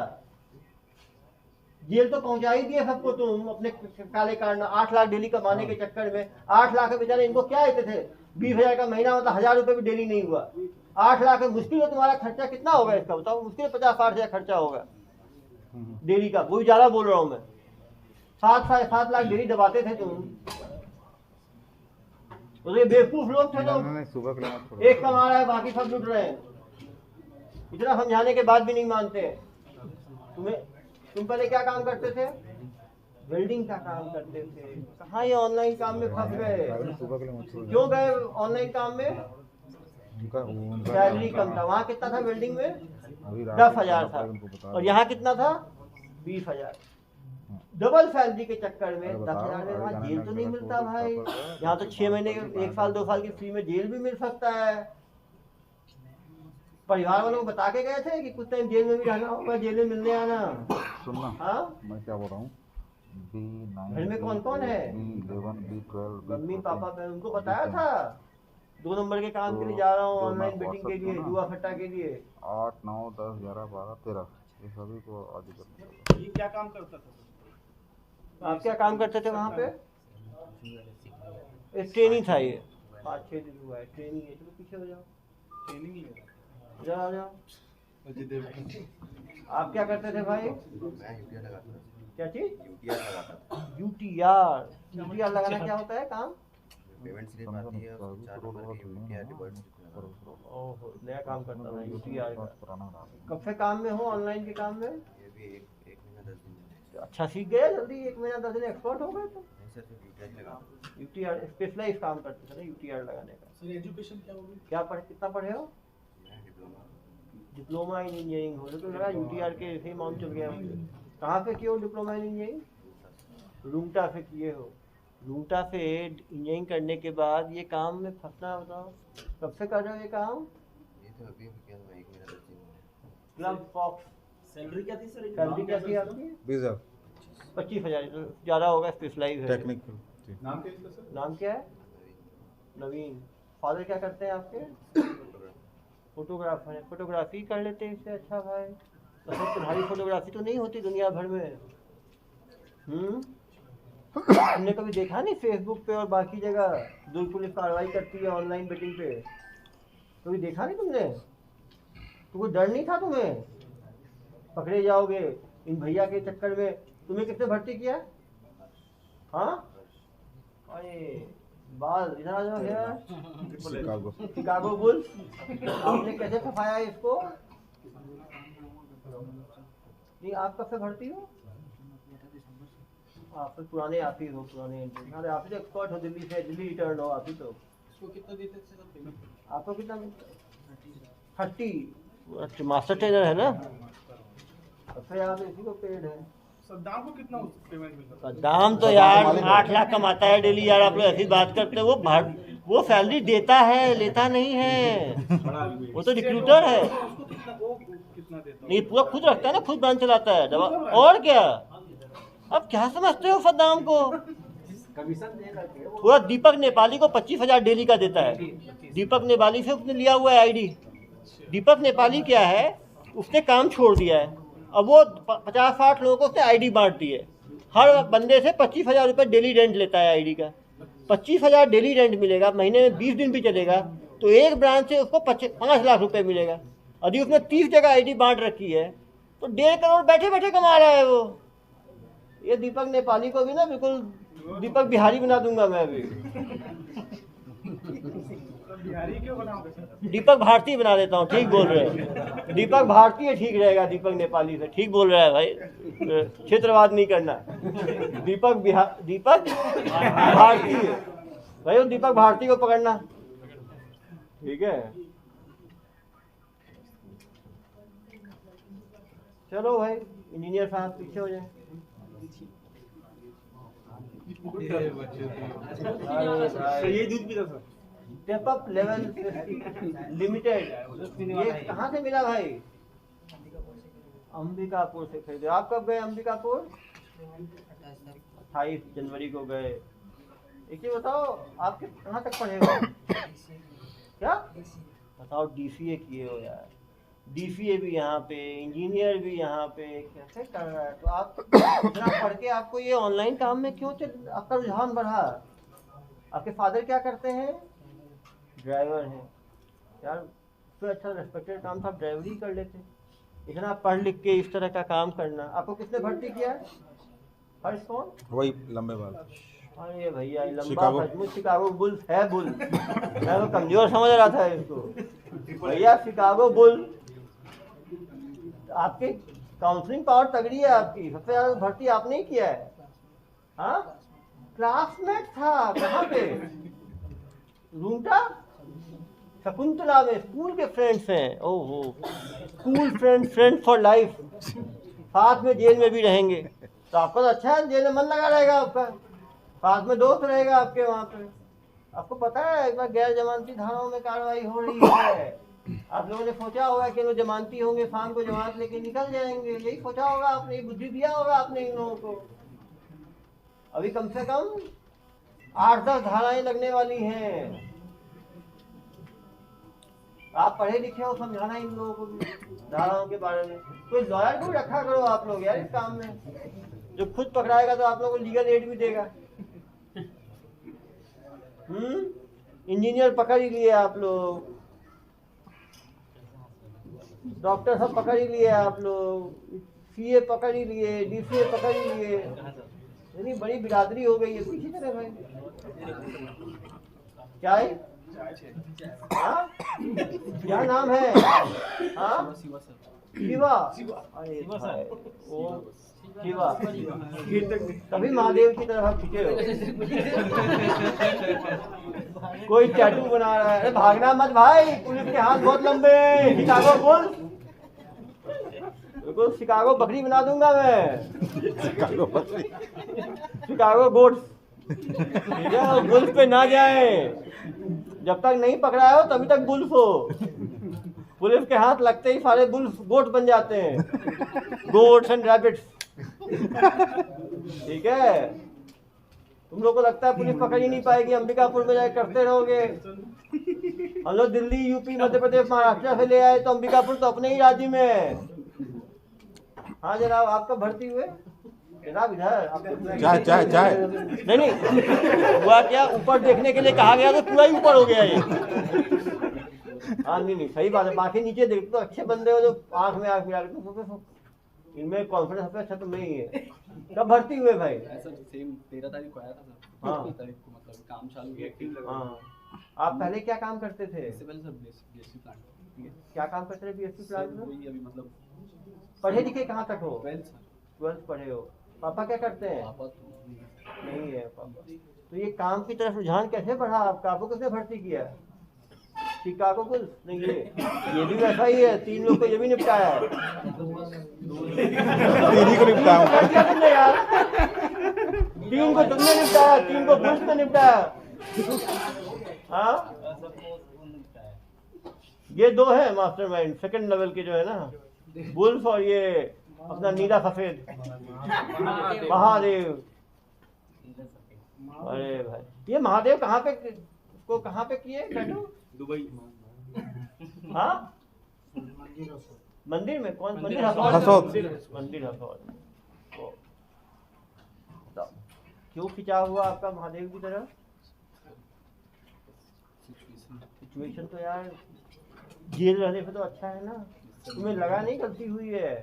A: जेल तो पहुंचा ही दिए सबको तुम अपने काले कारण। 8 लाख डेली कमाने के चक्कर में। 8 लाख बेचारे इनको क्या आते थे? 20,000 का महीना, मतलब 1,000 रुपए भी डेली नहीं हुआ। 8 लाख में मुश्किल है, तुम्हारा खर्चा कितना होगा इसका बताओ? मुश्किल 50-60 हजार खर्चा होगा डेली का। वो भी ज्यादा बोल रहा हूँ मैं। 7-7 लाख डेली दबाते थे तुम। तो ये बेवकूफ लोग थे तुम।
F: नहीं सुबह के लिए मत छोड़ो।
A: एक कमा रहा है, बाकी सब लुट रहे हैं। इतना समझाने के बाद भी नहीं मानते। तुम पहले क्या काम करते थे? वेल्डिंग का काम करते थे, कहाँ ये ऑनलाइन काम में फंस गए?
F: सुबह के लिए मत छोड़ो।
A: क्यों गए ऑनलाइन काम में?
F: उनका
A: सैलरी कम था। वहाँ कितना था वेल्डिंग में?
F: अभी रात
A: 10,000 था।
F: उनको बता
A: और यहाँ कितना था? 20,000। डबल सैलरी के चक्कर में
F: अरे बताओ,
A: 10,000 में
F: अरे
A: वहाँ
F: गाना
A: जेल तो नहीं
F: लगा
A: मिलता
F: तो
A: भाई।
F: पापा का-
A: यहाँ तो 6 महीने, 1 साल 2 साल की फ्री में जेल भी मिल सकता है। परिवार वालों को बता के गए थे कि कुछ टाइम जेल में भी रहना होगा, जेल में मिलने आना।
F: सुनना,
A: हाँ,
F: मैं क्या बोल रहा हूँ, B9
A: घर में कौन-कौन है?
F: B11 B12
A: मम्मी
F: B14
A: पापा मैं उनको बताया था 2 नंबर के काम के लिए जा रहा हूँ,
F: तो
A: ऑनलाइन
F: मैं
A: बेटिंग के
F: WhatsApp
A: लिए,
F: को ना-
A: जुआ सट्टा के लिए।
F: 8 9 10 11 12 13 ये सभी को आदि कर
B: ये क्या काम करता था?
A: आप क्या काम करते थे वहाँ पे? एक ट्रेनिंग था ये, 5-6 दिन हुआ है ट्रेनिंग है। चलो पीछे हो जाओ,
B: ट्रेनिंग ले
A: इधर आ जाओ।
B: अजय देवगन।
A: आप क्या करते थे भाई?
G: मैं यूटीआर लगाता था।
A: क्या चीज?
G: यूटीआर लगाता था।
A: यूटीआर लगाना क्या होता है काम?
G: पेमेंट स्लिप आती है और 4 नंबर की यूटीआर डिपॉजिट।
A: ओहो, नया काम करता था यूटीआर का।
F: पुराना डाल
A: कब से काम में हो ऑनलाइन के काम में?
G: ये भी एक महीना 10 दिन में।
A: अच्छा सीख गए जल्दी, 1 महीना 10 दिन एक्सपर्ट हो गए तो।
G: नहीं सर, सिर्फ यूटीआर ही लगाता था।
A: यूटीआर स्पेशलाइज काम करते थे ना यूटीआर लगाने का।
B: सर एजुकेशन क्या होगी?
A: क्या पढ़े, कितना पढ़े हो?
G: मैं डिप्लोमा।
A: डिप्लोमा इन इंजीनियरिंग हो तो लगा यूटीआर के ऐसे ही माउंट चल गया मुझे। कहाँ पे किए हो डिप्लोमा इन इंजीनियरिंग? रूंगटा से किए हो। रूंगटा से इंजीनियरिंग करने के बाद ये काम में फंसना, बताओ कब से कर रहे हो ये काम?
G: ये तो अभी किया था, 1 महीना 10 दिन में।
A: क्लब फॉक्स
C: सैलरी क्या थी सर?
A: सैलरी क्या थी आपकी?
F: 20,000
A: 25,000 तो ज़्यादा होगा, स्पेशलाइज है।
F: टेक्निकल
B: नाम क्या है इसका सर?
A: नाम क्या है? नवीन। फादर क्या करते हैं आपके? फोटोग्राफर है। फोटोग्राफी कर लेते हैं इससे अच्छा भाई। मतलब तुम्हारी फोटोग्राफी तो नहीं होती दुनिया भर में। तुमने कभी देखा नहीं फेसबुक पे और बाकी जगह दुर्ग पुलिस कार्रवाई करती है ऑनलाइन बेटिंग पे? कभी देखा नहीं तुमने? तुमको डर नहीं था तुम्हें पकड़े जाओगे इन भैया के चक्कर में? तुम्हें किसने भर्ती किया? हाँ, अरे बाल इधर आ जाओ यार।
F: Chicago
A: Chicago bulls. आपने कैसे फंसाया इसको? नहीं, आप कब से भर्ती हो? आप तो पुराने आप ही हो, पुराने इंटरव्यू। अरे आप ही तो एक्सपर्ट हो, दिल्ली से, दिल्ली रिटर्न हो आप ही तो।
C: इसको कितना देते थे सर पेमेंट?
A: आपको कितना? 30। अच्छा, मास्टर ट्रेनर है ना? सबसे ज़्यादा इसी को पेड है।
B: सद्दाम को कितना पेमेंट मिलता था?
A: दाम तो यार 8 लाख कमाता है डेली यार। आप लोग ऐसी बात करते हैं। वो सैलरी देता है, लेता नहीं है। वो तो रिक्रूटर है।
B: उसको कितना देता?
A: नहीं, पूरा खुद रखता है ना, खुद ब्रांच चलाता है दवा। और क्या, अब क्या समझते हो सद्दाम को?
C: कमीशन दे रखे हैं वो।
A: पूरा दीपक नेपाली को 25,000 डेली का देता है। दीपक नेपाली से उसने लिया हुआ है आईडी। दीपक नेपाली क्या है, उसने काम छोड़ दिया है। अब वो 50-60 लोगों को उसने आईडी बांट दी है। हर बंदे से 25,000 रुपये डेली रेंट लेता है आईडी का। 25,000 डेली रेंट मिलेगा, महीने में 20 दिन भी चलेगा तो एक ब्रांच से उसको 5 लाख रुपए मिलेगा। यदि उसने 30 जगह आईडी बांट रखी है तो 1.5 करोड़ बैठे बैठे कमा रहा है वो। ये दीपक नेपाली को भी ना बिल्कुल दीपक बिहारी बना दूंगा मैं अभी।
B: बिहारी क्यों बनाओगे सर?
A: दीपक भारती बना देता हूँ। ठीक बोल रहे हैं, दीपक भारती ठीक रहेगा दीपक नेपाली से। ठीक बोल रहा है भाई, क्षेत्रवाद नहीं करना। दीपक भारती भाई, वो दीपक भारती को पकड़ना। ठीक है, चलो भाई इंजीनियर साहब पीछे हो जाए।
B: ये दूध पीता sir.
A: Step up level limited, ये कहाँ से मिला भाई? अंबिकापुर से खरीदे। आप कब गए अंबिकापुर? 28 जनवरी को गए। एक ही बताओ, आप कहाँ तक पढ़े हो? क्या बताओ? डीसीए किए हो यार। डीसीए भी यहाँ पे, इंजीनियर भी यहाँ पे, कैसे कर रहा है? तो आप इतना पढ़ के आपको ये ऑनलाइन काम में क्यों आपका रुझान बढ़ा? आपके फादर क्या करते हैं? ड्राइवर हैं यार। तो अच्छा रेस्पेक्टेड काम था, ड्राइवरी कर लेते। इतना पढ़ लिख के इस तरह का काम करना। आपको किसने भर्ती किया? फर्स्ट कौन?
F: वही लंबे बाल।
A: अरे भैया लंबा
F: शिकागो।
A: सचमुच शिकागो बुल्स है। बुल मैं तो कमजोर समझ रहा था इसको। भैया शिकागो बुल। आपकी काउंसलिंग पावर तगड़ी है आपकी। सबसे ज्यादा भर्ती आपने ही किया है। हाँ, क्लासमेट था। कहाँ पे? रूमटा शकुंतला में स्कूल के फ्रेंड्स हैं। ओहो, स्कूल फ्रेंड फॉर लाइफ, साथ में जेल में भी रहेंगे। तो आपका तो अच्छा है, जेल में मन लगा रहेगा आपका, साथ में दोस्त रहेगा आपके वहाँ पे। आपको पता है एक बार गैर जमानती धाराओं में कार्रवाई हो रही है। आप लोगों ने सोचा होगा कि लोग जमानती होंगे, शाम को जमानत लेके निकल जाएंगे, यही सोचा होगा आपने, ये बुद्धि दिया होगा आपने इन लोगों को। अभी कम से कम 8-10 धाराएं लगने वाली हैं। आप पढ़े लिखे हो, समझाना इन लोगों को भी धाराओं के बारे में। कोई लॉयर को रखा करो आप लोग यार इस काम में, जो खुद पकड़ाएगा तो आप लोगों को लीगल एड भी देगा। इंजीनियर पकड़ ही लिए आप लोग, डॉक्टर सब पकड़ ही लिए आप लोग, सीए पकड़ ही लिए, डीसीए पकड़ ही लिए। यानी बड़ी बिरादरी हो गई है। पीछे चले भाई, क्या है? हाँ? क्या नाम है? हाँ? शिवा। अरे भाई, ओ शिवा, तभी महादेव की तरफ आप खींचे हो। कोई टैटू बना रहा है। अरे भागना मत भाई, पुलिस के हाथ बहुत लंबे हैं। शिकागो बुल्स, बिल्कुल शिकागो बकरी बना दूंगा मैं। शिकागो गोट्स, ठीक है? बुल्स पे ना जाए, जब तक नहीं पकड़ा हो तभी तक बुल्स हो। पुलिस के हाथ लगते ही सारे बुल्स गोट बन जाते हैं, गोट्स एंड रैबिट्स। ठीक है? तुम लोग को लगता है पुलिस पकड़ ही नहीं पाएगी, अंबिकापुर में जाके करते रहोगे। हम लोग दिल्ली, यूपी, मध्य प्रदेश, महाराष्ट्र से ले आए तो अंबिकापुर तो अपने ही राज्य में है। हाँ जनाब, आपका भर्ती हुए जनाब, इधर
F: चाय
A: नहीं हुआ क्या, ऊपर देखने के लिए कहा गया तो पूरा ही ऊपर हो गया ये। हाँ नहीं सही बात है, बाकी नीचे देखते तो अच्छे बंदे हो जो आंख में आंख मिला के, इनमें कॉन्फिडेंस सबसे अच्छा तो मैं ही है। कब भर्ती हुए भाई?
C: सर सेम 13 तारीख को आया था सर।
A: हाँ।
C: 13 तारीख को मतलब काम चालू किया।
A: हाँ, आप पहले क्या काम करते थे?
C: इससे पहले सर बीएससी प्लांट।
A: क्या काम करते थे बीएससी प्लांट में?
C: वही अभी मतलब
A: पढ़े लिखे कहाँ तक हो?
C: 12th sir.
A: 12th पढ़े हो। पापा क्या करते हैं?
C: पापा तो
A: नहीं है पापा। तो ये काम की तरफ रुझान कैसे बढ़ा आपका? आपको किसने भर्ती किया? शिकागो को नहीं, ये भी वैसा ही है। 3 लोग को ये भी निपटाया है।
F: तेरी को निपटाऊंगा।
A: क्या तुमने यार? 3 को तुमने निपटाया, 3 को पुलिस ने निपटाया। हाँ, ये 2 है मास्टरमाइंड सेकंड लेवल के जो है ना, बुल्स और ये अपना नीला सफेद महादेव। अरे भाई, ये महादेव कहाँ पे, इसको कहाँ पे किए टैटू?
B: दुबई।
A: हाँ, मंदिर में? कौन मंदिर?
F: हसौद।
A: मंदिर हसौद। तो क्यों खिंचा हुआ आपका महादेव की तरफ? सिचुएशन तो यार जेल रहने पे तो अच्छा है ना। तुम्हें लगा नहीं गलती हुई है?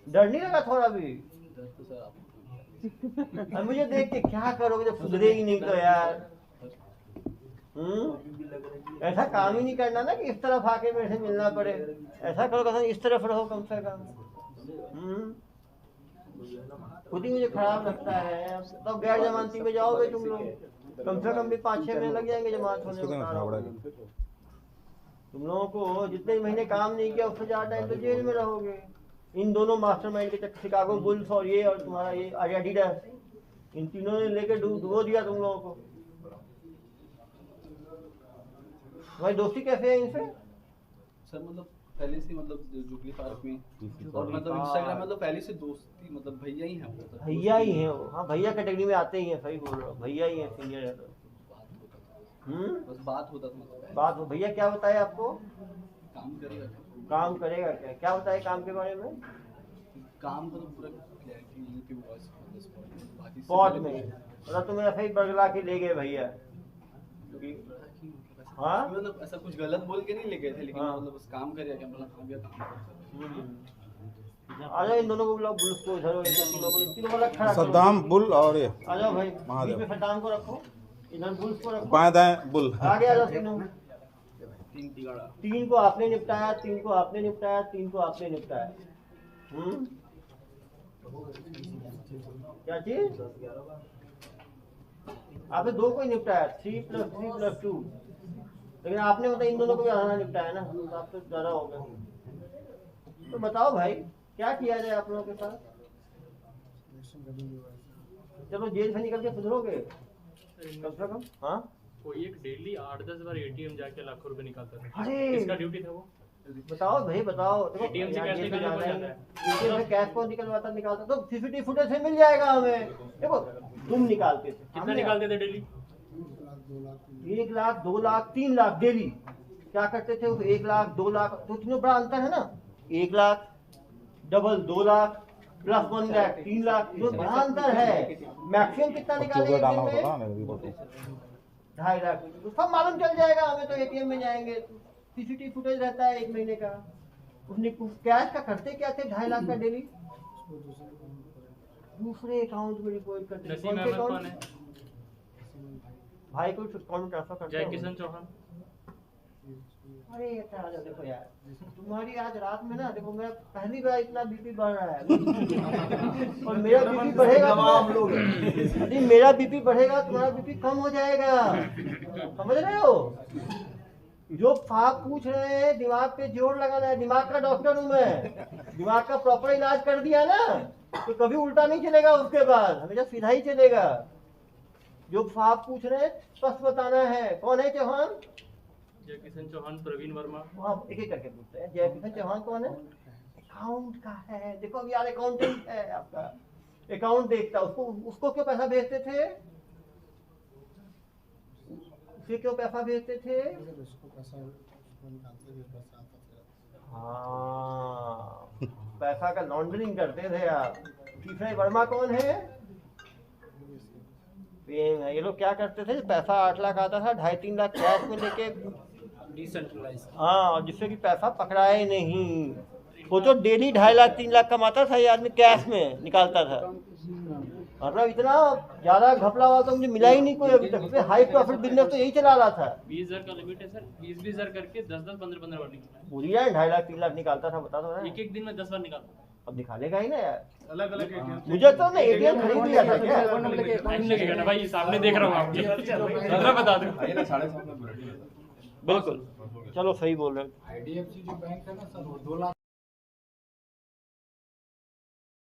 A: डर नहीं लगा थोड़ा भी?
C: तो सर आपको
A: अब मुझे देख के क्या करोगे जब सुधरेगी नहीं तो यार। ऐसा काम ही नहीं करना ना कि इस तरफ आके मेरे से मिलना पड़े। ऐसा करो कि इस तरफ रहो कम से कम। खुद ही मुझे खराब लगता है। तब गैर जमानती में जाओगे तुम लोग, कम से कम भी 5-6 महीने लग जाएंगे जमानत होने में। तुम लोगों को जितने महीने काम नहीं किया उससे ज्यादा टाइम तो जेल में रहोगे। इन दोनों मास्टरमाइंड के चक्कर, शिकागो बुल्स और ये और तुम्हारा ये एडिडास, इन तीनों ने लेके डुबो दिया तुम लोगों को। तुम्हारी दोस्ती कैसे है इनसे?
C: सर मतलब पहले से मतलब जुबली पार्क में और मतलब इंस्टाग्राम मतलब पहले से दोस्ती, मतलब भैया ही हैं वो तो।
A: भैया ही हैं वो। हाँ, भैया कैटेगरी में आते ही हैं। सही बोल रहे हो, भैया ही हैं, सीनियर है तो।
C: बस बात होता था मतलब।
A: बात हो। भैया क्या बताए आपको?
C: काम करेगा
A: काम करेगा क्या? क्या बताए काम के बारे में?
C: काम तो पूरा क्लैरिटी नहीं थी वॉइस बाकी
A: स्पॉट में मतलब तुम्हें ऐसे ही बरगला के ले गए भैया? हाँ,
C: मतलब ऐसा कुछ गलत बोल के नहीं ले गए थे, लेकिन
A: हाँ।
C: मतलब बस काम करेगा क्या, मतलब हाँ भैया काम।
A: आ जाओ इन दोनों को बुलाओ, बुल्स को इधर, इन तीनों को अलग खड़ा करो।
F: सद्दाम बुल और ये
A: आ जाओ भाई,
F: महादेव।
A: बीच में सद्दाम को रखो, इधर बुल्स को रखो।
F: बाएं दाएं बुल।
A: आगे आ जाओ तीनों।
C: 3 तिगाड़ा
A: 3 को आपने निपटाया, 3 को आपने निपटाया, 3 को आपने निपटाया। क्या चीज? आपने 2 को ही निपटाया, 3 + 3 + 2, लेकिन आपने मतलब इन दोनों को भी आना निपटाया ना, तो आप तो ज़्यादा हो गए। तो बताओ भाई क्या किया जाए आप लोगों के साथ? चलो जेल से निकल के सुधरोगे कम से कम। हाँ
H: कोई एक डेली 8-10 बार एटीएम जाके लाखों रुपए निकालता था।
A: अरे
H: किसका ड्यूटी था वो?
A: बताओ भाई बताओ। देखो
H: ATM से कैश निकालना पड़ जाता है।
A: ATM से कैश कौन निकलवाता तो सीसीटीवी फुटेज से मिल जाएगा हमें। देखो तुम निकालते थे,
H: कितना निकालते थे डेली?
A: 1 लाख 2 लाख 3 लाख डेली। क्या करते थे? 1 लाख 2 लाख, तो तीनों बड़ा अंतर है ना। 1 लाख डबल 2 लाख प्लस 1 लाख 3 लाख, जो बड़ा अंतर है। मैक्सिमम कितना निकालेंगे दिन में? 2.5 लाख। तो सब मालूम चल जाएगा हमें, तो एटीएम में जाएंगे सीसीटीवी फुटेज रहता है 1 महीने का। उसने कैश का करते क्या थे? 2.5 लाख का डेली दूसरे अकाउंट में डिपॉजिट करते थे।
H: नसीम अहमद कौन है?
A: भाई को अकाउंट में ट्रांसफर करते
H: जय
A: हो।
H: किशन चौहान।
A: अरे देखो यार, तुम्हारी आज रात में ना, देखो मेरा पहली बार इतना बीपी बढ़ रहा है और मेरा बीपी बढ़ेगा नहीं, मेरा बीपी बढ़ेगा, तुम्हारा बीपी कम हो जाएगा। समझ रहे हो? जो आप पूछ रहे हैं दिमाग पे जोर लगाना है, दिमाग का डॉक्टर हूँ मैं। दिमाग का प्रॉपर इलाज कर दिया ना तो कभी उल्टा नहीं चलेगा, उसके बाद हमेशा सीधा ही चलेगा। जो आप पूछ रहे हैं स्पष्ट बताना है। कौन है चौहान?
H: जय किशन चौहान, प्रवीण वर्मा।
A: आप एक एक करके पूछते हैं। जय किशन चौहान कौन है? अकाउंट का है। देखो अभी यार अकाउंटेंट है आपका, अकाउंट देखता। उसको क्यों पैसा भेजते थे? उसे क्यों पैसा भेजते थे? हाँ, पैसा का लॉन्ड्रिंग करते थे आप। तीसरा वर्मा कौन है? ये लोग क्या करते थे? पैसा 8 लाख आता था, 2.5-3 लाख कैश में लेके
E: डिसेंट्रलाइज।
A: हाँ, और जिससे कि पैसा पकड़ाए नहीं। सोचो डेली 2.5 लाख 3 लाख कमाता था ये आदमी, कैश में निकालता था। मतलब इतना ज्यादा घपला हुआ तो मुझे मिला ही नहीं कोई अभी तक। हाई प्रॉफिट बिजनेस तो यही चला रहा था।
H: 20,000 का लिमिट है सर, 20-20,000 करके 10-10, 15-15 बार निकालता
A: पूरी यार 2.5 लाख 3 लाख निकालता था, बता दो
H: है।
A: ना।
H: एक दिन में 10 बार निकालता।
A: अब निकालेगा ही ना यार।
C: अलग अलग
A: मुझे तो ना एटीएम खरीद लिया था क्या?
H: टाइम लगेगा ना भाई, सामने देख रहा हूँ आपके। जरा बता दो।
A: बिल्कुल, चलो सही बोल रहे हो।
D: आईडीएफसी जो बैंक है ना सर, वो 2 लाख